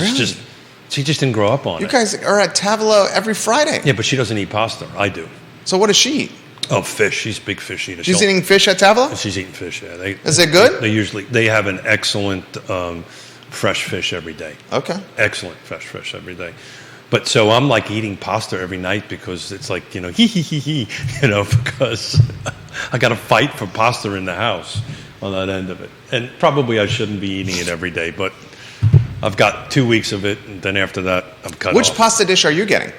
she just didn't grow up on it. You guys are at Tavola every Friday. Yeah, but she doesn't eat pasta. I do. So what does she eat? Oh, fish. She's a big fish eater. She's eating fish at Tavola? She's eating fish. Yeah. Is it good? They have an excellent fresh fish every day. Okay. Excellent fresh fish every day. But so I'm like eating pasta every night because it's like, because I got to fight for pasta in the house on that end of it. And probably I shouldn't be eating it every day, but I've got 2 weeks of it, and then after that, I'm cut off. Which pasta dish are you getting?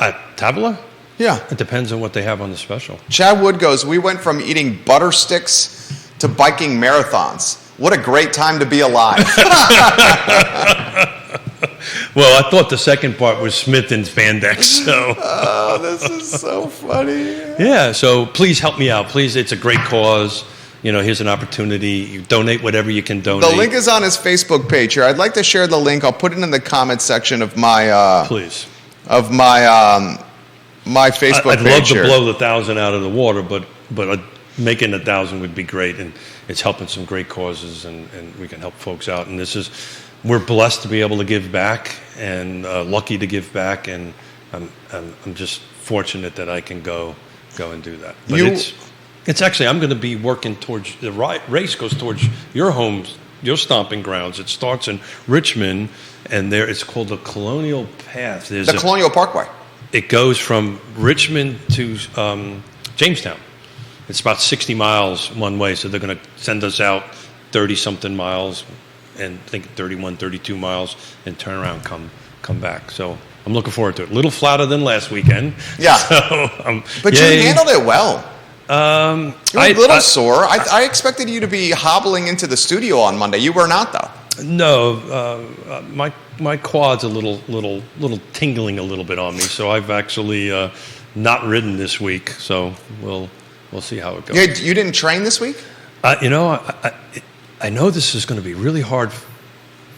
At Tavola? Yeah. It depends on what they have on the special. Chad Wood goes, we went from eating butter sticks to biking marathons. What a great time to be alive. Well, I thought the second part was Smith and spandex. So. Oh, this is so funny. Yeah, so please help me out. Please, it's a great cause. Here's an opportunity. You donate whatever you can donate. The link is on his Facebook page here. I'd like to share the link. I'll put it in the comment section of my please. Of my my Facebook I'd page. I'd love to blow the 1,000 out of the water, but making 1,000 would be great, and it's helping some great causes, and we can help folks out. And we're blessed to be able to give back, and lucky to give back, and I'm just fortunate that I can go and do that. But it's actually, I'm going to be working towards the race goes towards your homes, your stomping grounds. It starts in Richmond, and it's called the Colonial Path. The Colonial Parkway. It goes from Richmond to Jamestown. It's about 60 miles one way, so they're going to send us out 30-something miles, and I think 31, 32 miles, and turn around, come back. So I'm looking forward to it. A little flatter than last weekend. Yeah. So, but you handled it well. You were a little sore. I expected you to be hobbling into the studio on Monday. You were not, though. No, my quad's a little tingling a little bit on me, so I've actually not ridden this week. So we'll see how it goes. You didn't train this week? I know this is going to be really hard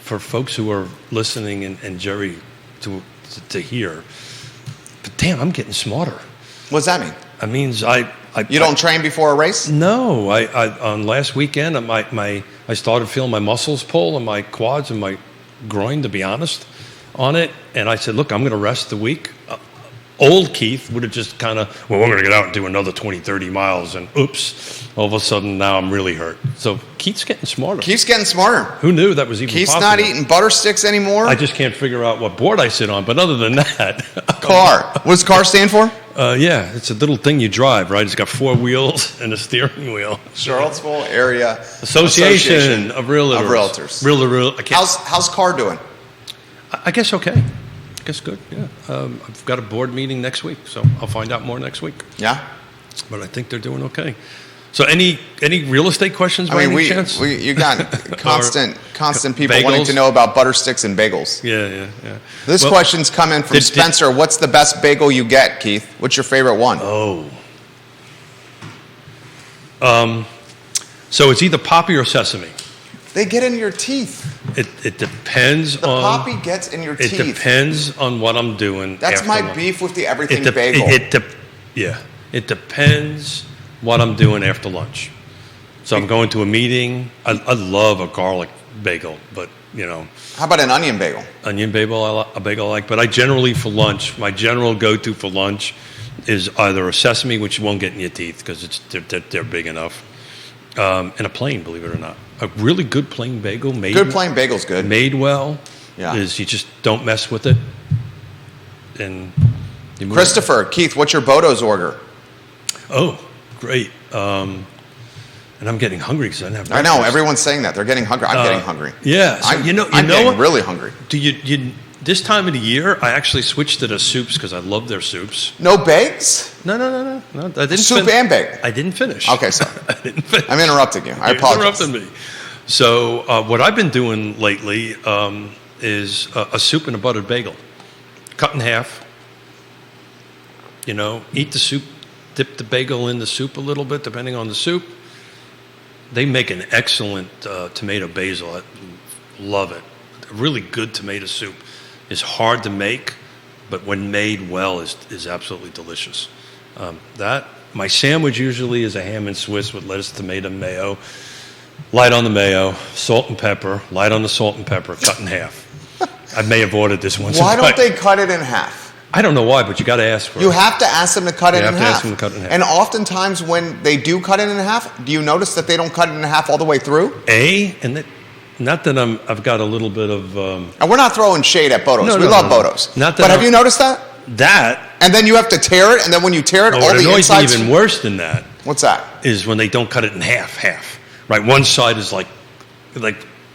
for folks who are listening and Jerry to hear. But damn, I'm getting smarter. What does that mean? It means You don't train before a race? No, on last weekend I started feeling my muscles pull and my quads and my groin, to be honest, on it, and I said, look, I'm going to rest the week. Old Keith would have just kind of, we're going to get out and do another 20, 30 miles, and oops, all of a sudden now I'm really hurt. So Keith's getting smarter. Keith's getting smarter. Who knew that was even Keith's possible? not eating butter sticks anymore? I just can't figure out what board I sit on, but other than that. Car. What does car stand for? Yeah, it's a little thing you drive, right? It's got 4 wheels and a steering wheel. Charlottesville Area Association of Realtors. How's car doing? I guess okay. I guess good, yeah. I've got a board meeting next week, so I'll find out more next week. Yeah? But I think they're doing okay. So any real estate questions by any chance? You got constant people bagels? wanting to know about butter sticks and bagels. Yeah. This question's coming from Spencer. What's the best bagel you get, Keith? What's your favorite one? So it's either poppy or sesame. They get in your teeth. It depends the on... The poppy gets in your teeth. It depends on what I'm doing. That's my beef with the everything bagel. It depends what I'm doing after lunch. So I'm going to a meeting. I love a garlic bagel, but, How about an onion bagel? Onion bagel, a bagel I like. But I generally, for lunch, my general go-to for lunch is either a sesame, which you won't get in your teeth because they're big enough, and a plain, believe it or not. A really good plain bagel. Good plain bagel's good. Made well. Yeah. Is you just don't mess with it. And you move Christopher, Keith, what's your Bodo's order? Oh, great. And I'm getting hungry because I didn't have breakfast. I know, everyone's saying that. They're getting hungry. I'm getting hungry. Yeah. So I'm getting really hungry. Do you this time of the year, I actually switched to the soups because I love their soups. No bakes? No. I didn't Soup and bake? I didn't finish. Okay, sorry. I didn't finish. I'm interrupting you. I apologize. You interrupted me. So what I've been doing lately is a soup and a buttered bagel. Cut in half. Eat the soup, dip the bagel in the soup a little bit, depending on the soup. They make an excellent tomato basil. I love it. A really good tomato soup is hard to make, but when made well is absolutely delicious. My sandwich usually is a ham and Swiss with lettuce, tomato, mayo. Light on the mayo, salt and pepper. Light on the salt and pepper, cut in half. I may have ordered this once. Why don't they cut it in half? I don't know why, but you got to ask for it. You have to ask them to cut it in half. You have to ask them to cut it in half. And oftentimes when they do cut it in half, do you notice that they don't cut it in half all the way through? Not that I've got a little bit of... And we're not throwing shade at Bodos. We love Bodos. Not that but have you noticed that? That... And then you have to tear it, and then when you tear it, all the insides... What annoys me even worse than that... What's that? Is when they don't cut it in half. Right? One side is like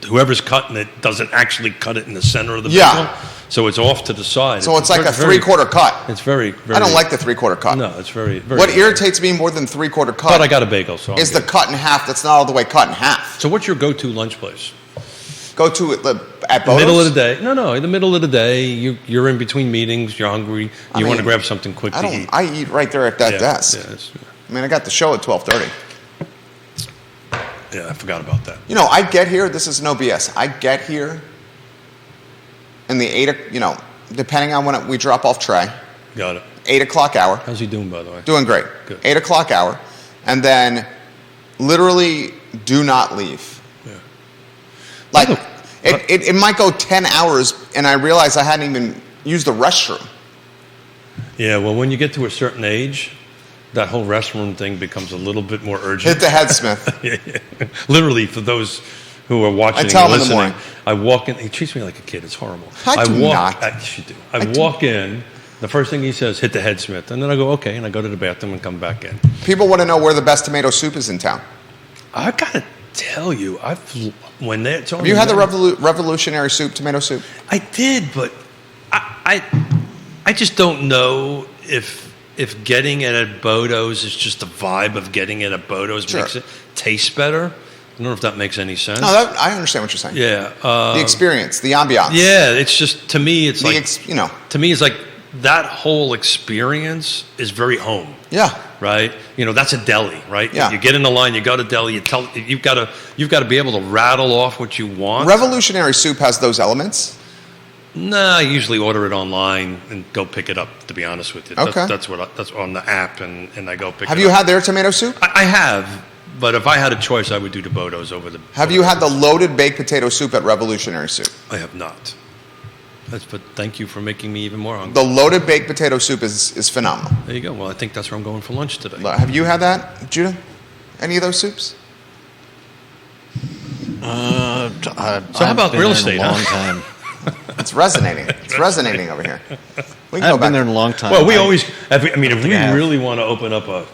whoever's cutting it doesn't actually cut it in the center of the bagel. So it's off to the side. So it's like a three-quarter cut. It's very... I don't like the three-quarter cut. No, it's very... What irritates me more than three-quarter cut... But I got a bagel, so... ...is the cut in half that's not all the way cut in half. So what's your go-to lunch place? Go-to at Bodos? Middle of the day. No. In the middle of the day, you're in between meetings, you're hungry, you want to grab something quick to eat. I eat right there at that desk. I got the show at 12:30. Yeah, I forgot about that. I get here, this is no BS, I get here in the 8, depending on when we drop off Trey. Got it. 8 o'clock hour. How's he doing, by the way? Doing great. Good. 8 o'clock hour. and then literally do not leave. Yeah. Like, it might go 10 hours, and I realize I hadn't even used the restroom. Yeah, well, when you get to a certain age, that whole restroom thing becomes a little bit more urgent. Hit the head, Smith. Yeah. Literally, for those who are watching I tell and him in the listening, morning. I walk in. He treats me like a kid. It's horrible. I do not. You do. I walk in. The first thing he says, hit the head, Smith. And then I go, okay, and I go to the bathroom and come back in. People want to know where the best tomato soup is in town. I got to tell you, have you had the revolutionary soup, tomato soup? I did, but I just don't know if getting it at Bodo's is just the vibe of getting it at Bodo's makes it taste better. I don't know if that makes any sense. No, I understand what you're saying. Yeah. The experience, the ambiance. Yeah, it's just, to me, it's to me, it's like that whole experience is very home. Yeah. Right? That's a deli, right? Yeah. You get in the line, you go to deli, you've got to be able to rattle off what you want. Revolutionary soup has those elements. Nah, I usually order it online and go pick it up, to be honest with you. Okay. That's on the app, and I go pick it up. Have you had their tomato soup? I have, but if I had a choice, I would do the Bodo's over the... Have you had the loaded baked potato soup at Revolutionary Soup? I have not. But thank you for making me even more hungry. The loaded baked potato soup is phenomenal. There you go. Well, I think that's where I'm going for lunch today. Have you had that, Judah? Any of those soups? So how about real estate? A long time. It's resonating. It's resonating over here. We can I've been there in a long time. Well, if we really want to open up a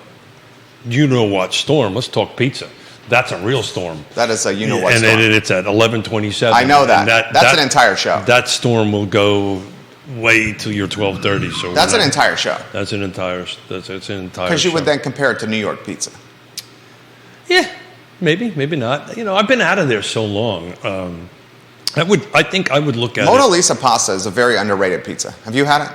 you-know-what storm, let's talk pizza. That's a real storm. That is a you-know-what storm. And it's at 11:27. I know that. That's an entire show. That storm will go way till your 12:30. So that's an entire show. That's an entire Because you would then compare it to New York pizza. Yeah, maybe not. I've been out of there so long. I think I would look at Mona Lisa pasta is a very underrated pizza. Have you had it?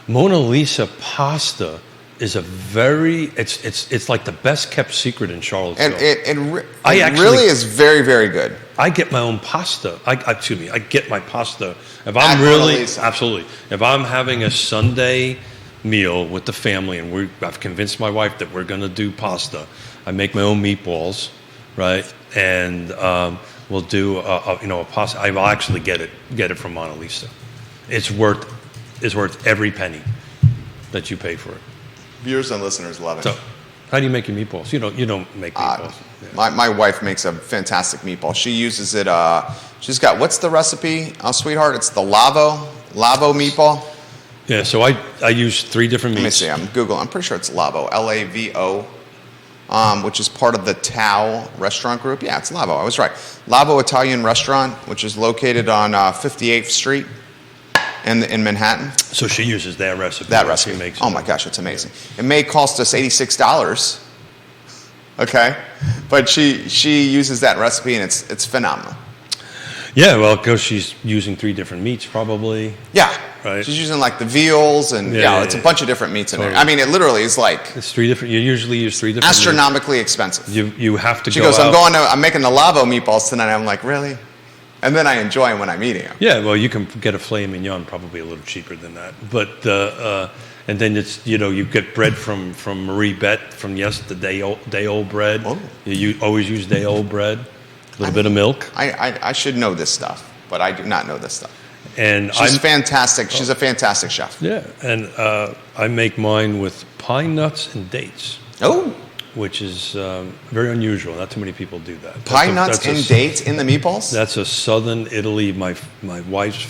Mona Lisa pasta is it's like the best kept secret in Charlottesville. It really is very, very good. I get my own pasta. I get my pasta. If I'm really, absolutely, if I'm having a Sunday meal with the family and I've convinced my wife that we're going to do pasta, I make my own meatballs, right? And we'll do a pasta. I will actually get it from Mona Lisa. It's worth every penny that you pay for it. Viewers and listeners love it. So, how do you make your meatballs? You don't make meatballs. Yeah. My wife makes a fantastic meatball. She uses it. She's got, what's the recipe, sweetheart? It's the Lavo meatball. Yeah. So I use 3 different meats. Let me see. I'm pretty sure it's Lavo. Lavo. Which is part of the Tao restaurant group. Yeah, it's Lavo. I was right. Lavo Italian Restaurant, which is located on 58th Street in Manhattan. So she uses that recipe. That recipe. Makes oh my gosh, it's amazing. It may cost us $86. Okay, but she uses that recipe and it's phenomenal. Yeah, well, because she's using 3 different meats, probably. Yeah. Right. She's using like the veals and it's a bunch of different meats in there. I mean, it literally is like it's 3 different. You usually use 3 different. Astronomically expensive. You have to. She goes, I'm making the Lavo meatballs tonight. I'm like, really? And then I enjoy them when I'm eating them. Yeah, well, you can get a filet mignon probably a little cheaper than that, but and then it's you get bread from Marie Bet from the day old bread. Oh. You always use day old bread. A little bit of milk. I should know this stuff, but I do not know this stuff. And she's fantastic. She's a fantastic chef. Yeah, and I make mine with pine nuts and dates. Oh. Which is very unusual. Not too many people do that. Pine nuts and dates in the meatballs? That's a southern Italy. My mother's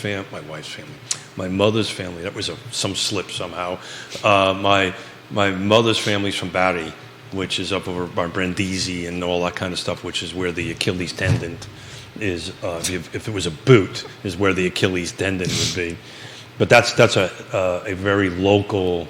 family. That was some slip somehow. My mother's family's from Bari, which is up over by Brindisi and all that kind of stuff, which is where the Achilles tendon is. If it was a boot, is where the Achilles tendon would be. But that's a very local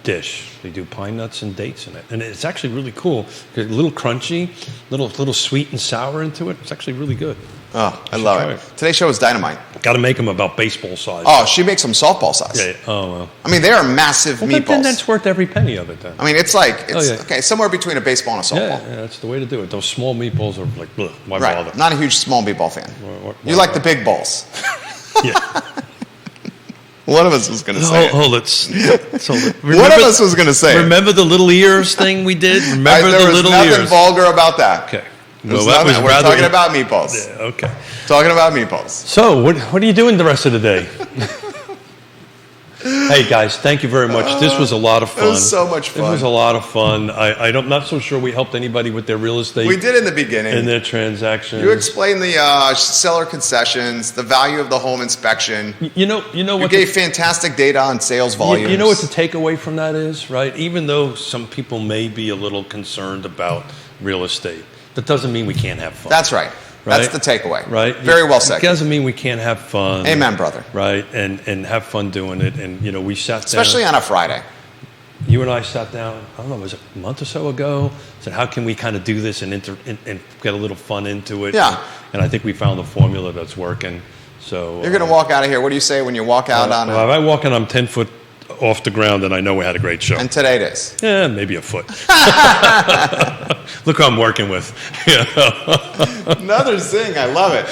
dish. They do pine nuts and dates in it, and it's actually really cool. A little crunchy, little sweet and sour into it. It's actually really good. Oh, I love it. Today's show is dynamite. Got to make them about baseball size. Oh, she makes them softball size. Yeah. Oh well. I mean, they are massive meatballs. Then that's worth every penny of it. Then. I mean, it's okay, somewhere between a baseball and a softball. Yeah, that's the way to do it. Those small meatballs are like, bleh, why bother? Not a huge small meatball fan. Why you like the big balls. Yeah. One of us was going to say One of us was going to say Remember the little ears thing we did? Remember there the was little nothing ears? vulgar about that. Okay. Well, we're talking about meatballs. Yeah, okay. Talking about meatballs. So, what are you doing the rest of the day? Hey guys, thank you very much. This was a lot of fun. It was so much fun. It was a lot of fun. I'm not so sure we helped anybody with their real estate. We did in the beginning. In their transactions. You explained the seller concessions, the value of the home inspection. You know what? You gave fantastic data on sales volumes. You know what the takeaway from that is, right? Even though some people may be a little concerned about real estate, that doesn't mean we can't have fun. That's right. That's the takeaway. Right? Very well said. It doesn't mean we can't have fun. Amen, brother. Right? And have fun doing it. And, we sat down. Especially on a Friday. You and I sat down, I don't know, was it a month or so ago? Said, how can we kind of do this and get a little fun into it? Yeah. And I think we found the formula that's working. So you're going to walk out of here. What do you say when you walk out on if I walk and I'm 10 foot off the ground, and I know we had a great show. And today it is. Yeah, maybe a foot. Look who I'm working with. Another zing. I love it.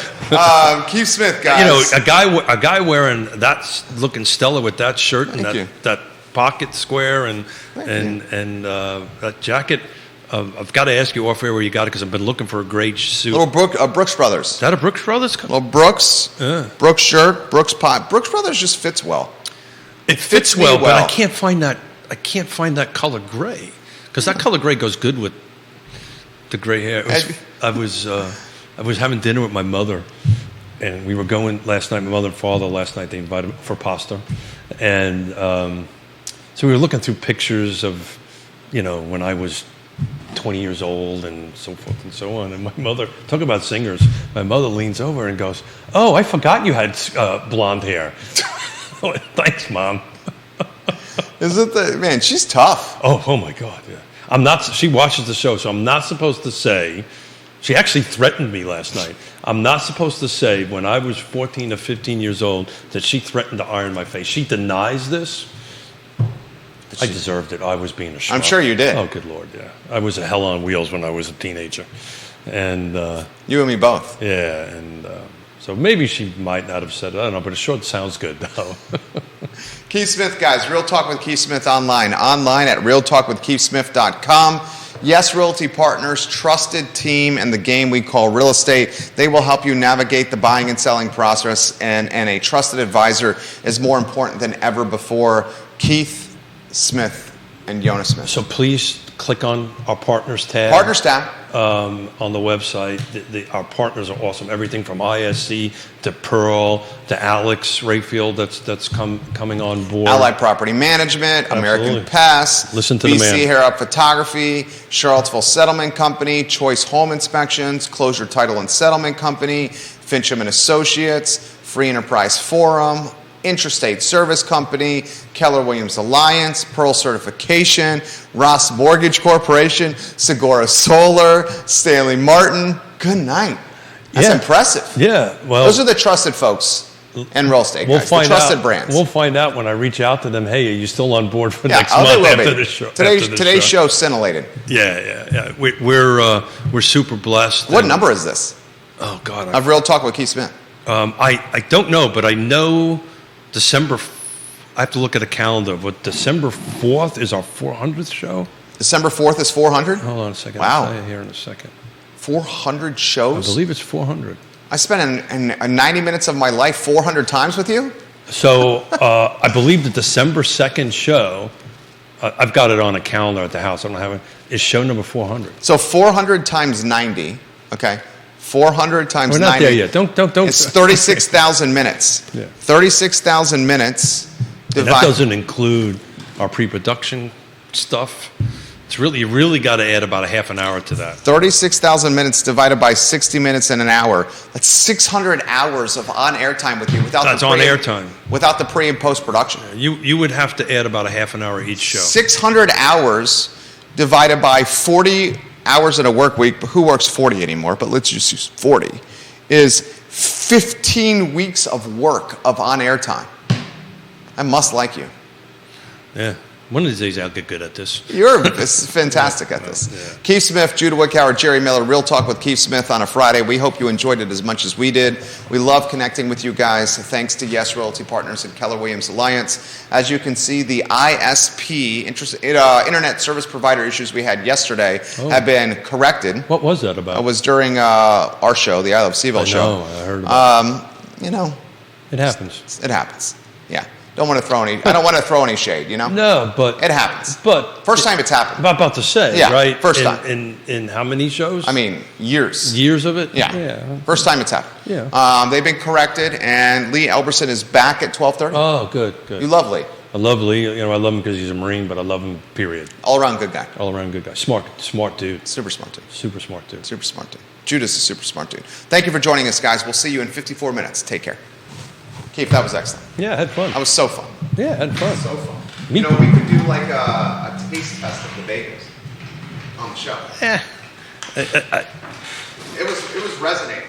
Keith Smith, guys. A guy wearing that looking stellar with that shirt and that pocket square and that jacket. I've got to ask you off air where you got it because I've been looking for a great suit. Little Brooks Brothers. Is that a Brooks Brothers? Little Brooks. Yeah. Brooks shirt. Brooks pot. Brooks Brothers just fits well. It fits well, but I can't find that. I can't find that color gray because that color gray goes good with the gray hair. I was having dinner with my mother, and we were going last night. My mother and father last night, they invited me for pasta, and so we were looking through pictures of, when I was 20 years old and so forth and so on. And my mother, talk about singers. My mother leans over and goes, "Oh, I forgot you had blonde hair." Thanks, Mom. Man, she's tough. Oh my God, yeah. I'm not. She watches the show, so I'm not supposed to say. She actually threatened me last night. I'm not supposed to say when I was 14 or 15 years old that she threatened to iron my face. She denies this. I deserved it. I was being a schmuck. I'm sure you did. Oh, good Lord, yeah. I was a hell on wheels when I was a teenager, and you and me both. Yeah, and. So maybe she might not have said it. I don't know, but it sure sounds good, though. Keith Smith, guys. Real Talk with Keith Smith online. Online at realtalkwithkeithsmith.com. Yes, Realty Partners, trusted team in the game we call real estate. They will help you navigate the buying and selling process, and a trusted advisor is more important than ever before. Keith Smith and Yonna Smith. So please click on our Partners tab. Partners tab. On the website. Our partners are awesome. Everything from ISC to Pearl to Alex Rayfield that's coming on board. Allied Property Management, Absolutely. American Pest, Listen to the man. BC Harrop Photography, Charlottesville Settlement Company, Choice Home Inspections, Closure Title and Settlement Company, Fincham and Associates, Free Enterprise Forum, Intrastate Service Company, Keller Williams Alliance, Pearl Certification, Ross Mortgage Corporation, Sigora Solar, Stanley Martin. Good night. That's impressive. Yeah. Well, those are the trusted folks in real estate, guys. The trusted brands. We'll find out when I reach out to them. Hey, are you still on board for next month after the show? Today's show scintillated. Yeah. We're super blessed. What number is this? Oh God. Of Real Talk with Keith Smith. I don't know, but I know December. I have to look at a calendar. But December 4th is our 400th show. December 4th is 400? Hold on a second. Wow. I'll tell you here in a second. 400 shows? I believe it's 400. I spent 90 minutes of my life 400 times with you? So I believe the December 2nd show, I've got it on a calendar at the house. I don't have it. Is show number 400. So 400 times 90, okay? 400 times 90. We're not there yet. Don't. It's 36,000 minutes. Yeah. 36,000 minutes. And that doesn't include our pre-production stuff. You really got to add about a half an hour to that. 36,000 minutes divided by 60 minutes in an hour. That's 600 hours of on-air time with you without That's on-air time. Without the pre- and post-production. You would have to add about a half an hour each show. 600 hours divided by 40 hours in a work week, but who works 40 anymore? But let's just use 40, is 15 weeks of work of on-air time. I must like you. Yeah. One of these days I'll get good at this. You're fantastic at this. Yeah. Keith Smith, Judah Wickower, Jerry Miller, Real Talk with Keith Smith on a Friday. We hope you enjoyed it as much as we did. We love connecting with you guys. Thanks to Yes Realty Partners and Keller Williams Alliance. As you can see, the ISP, Internet Service Provider issues we had yesterday have been corrected. What was that about? It was during our show, the I Love CVille show. I heard about it. It happens. It happens. Yeah. I don't want to throw any shade, No, but it happens. But first time it's happened. I'm about to say, Yeah, right? first time. In how many shows? I mean, years. Years of it? Yeah. First time it's happened. Yeah. They've been corrected, and Lee Elberson is back at 12:30. Oh, good. You love Lee. I love Lee. I love him because he's a Marine, but I love him, period. All around good guy. All around good guy. Smart dude. Super smart dude. Super smart dude. Super smart dude. Judah's a super smart dude. Thank you for joining us, guys. We'll see you in 54 minutes. Take care. Keith, that was excellent. Yeah, I had fun. That was so fun. Yeah, I had fun. So fun. Me we could do like a taste test of the bagels on the show. Yeah. It was resonating.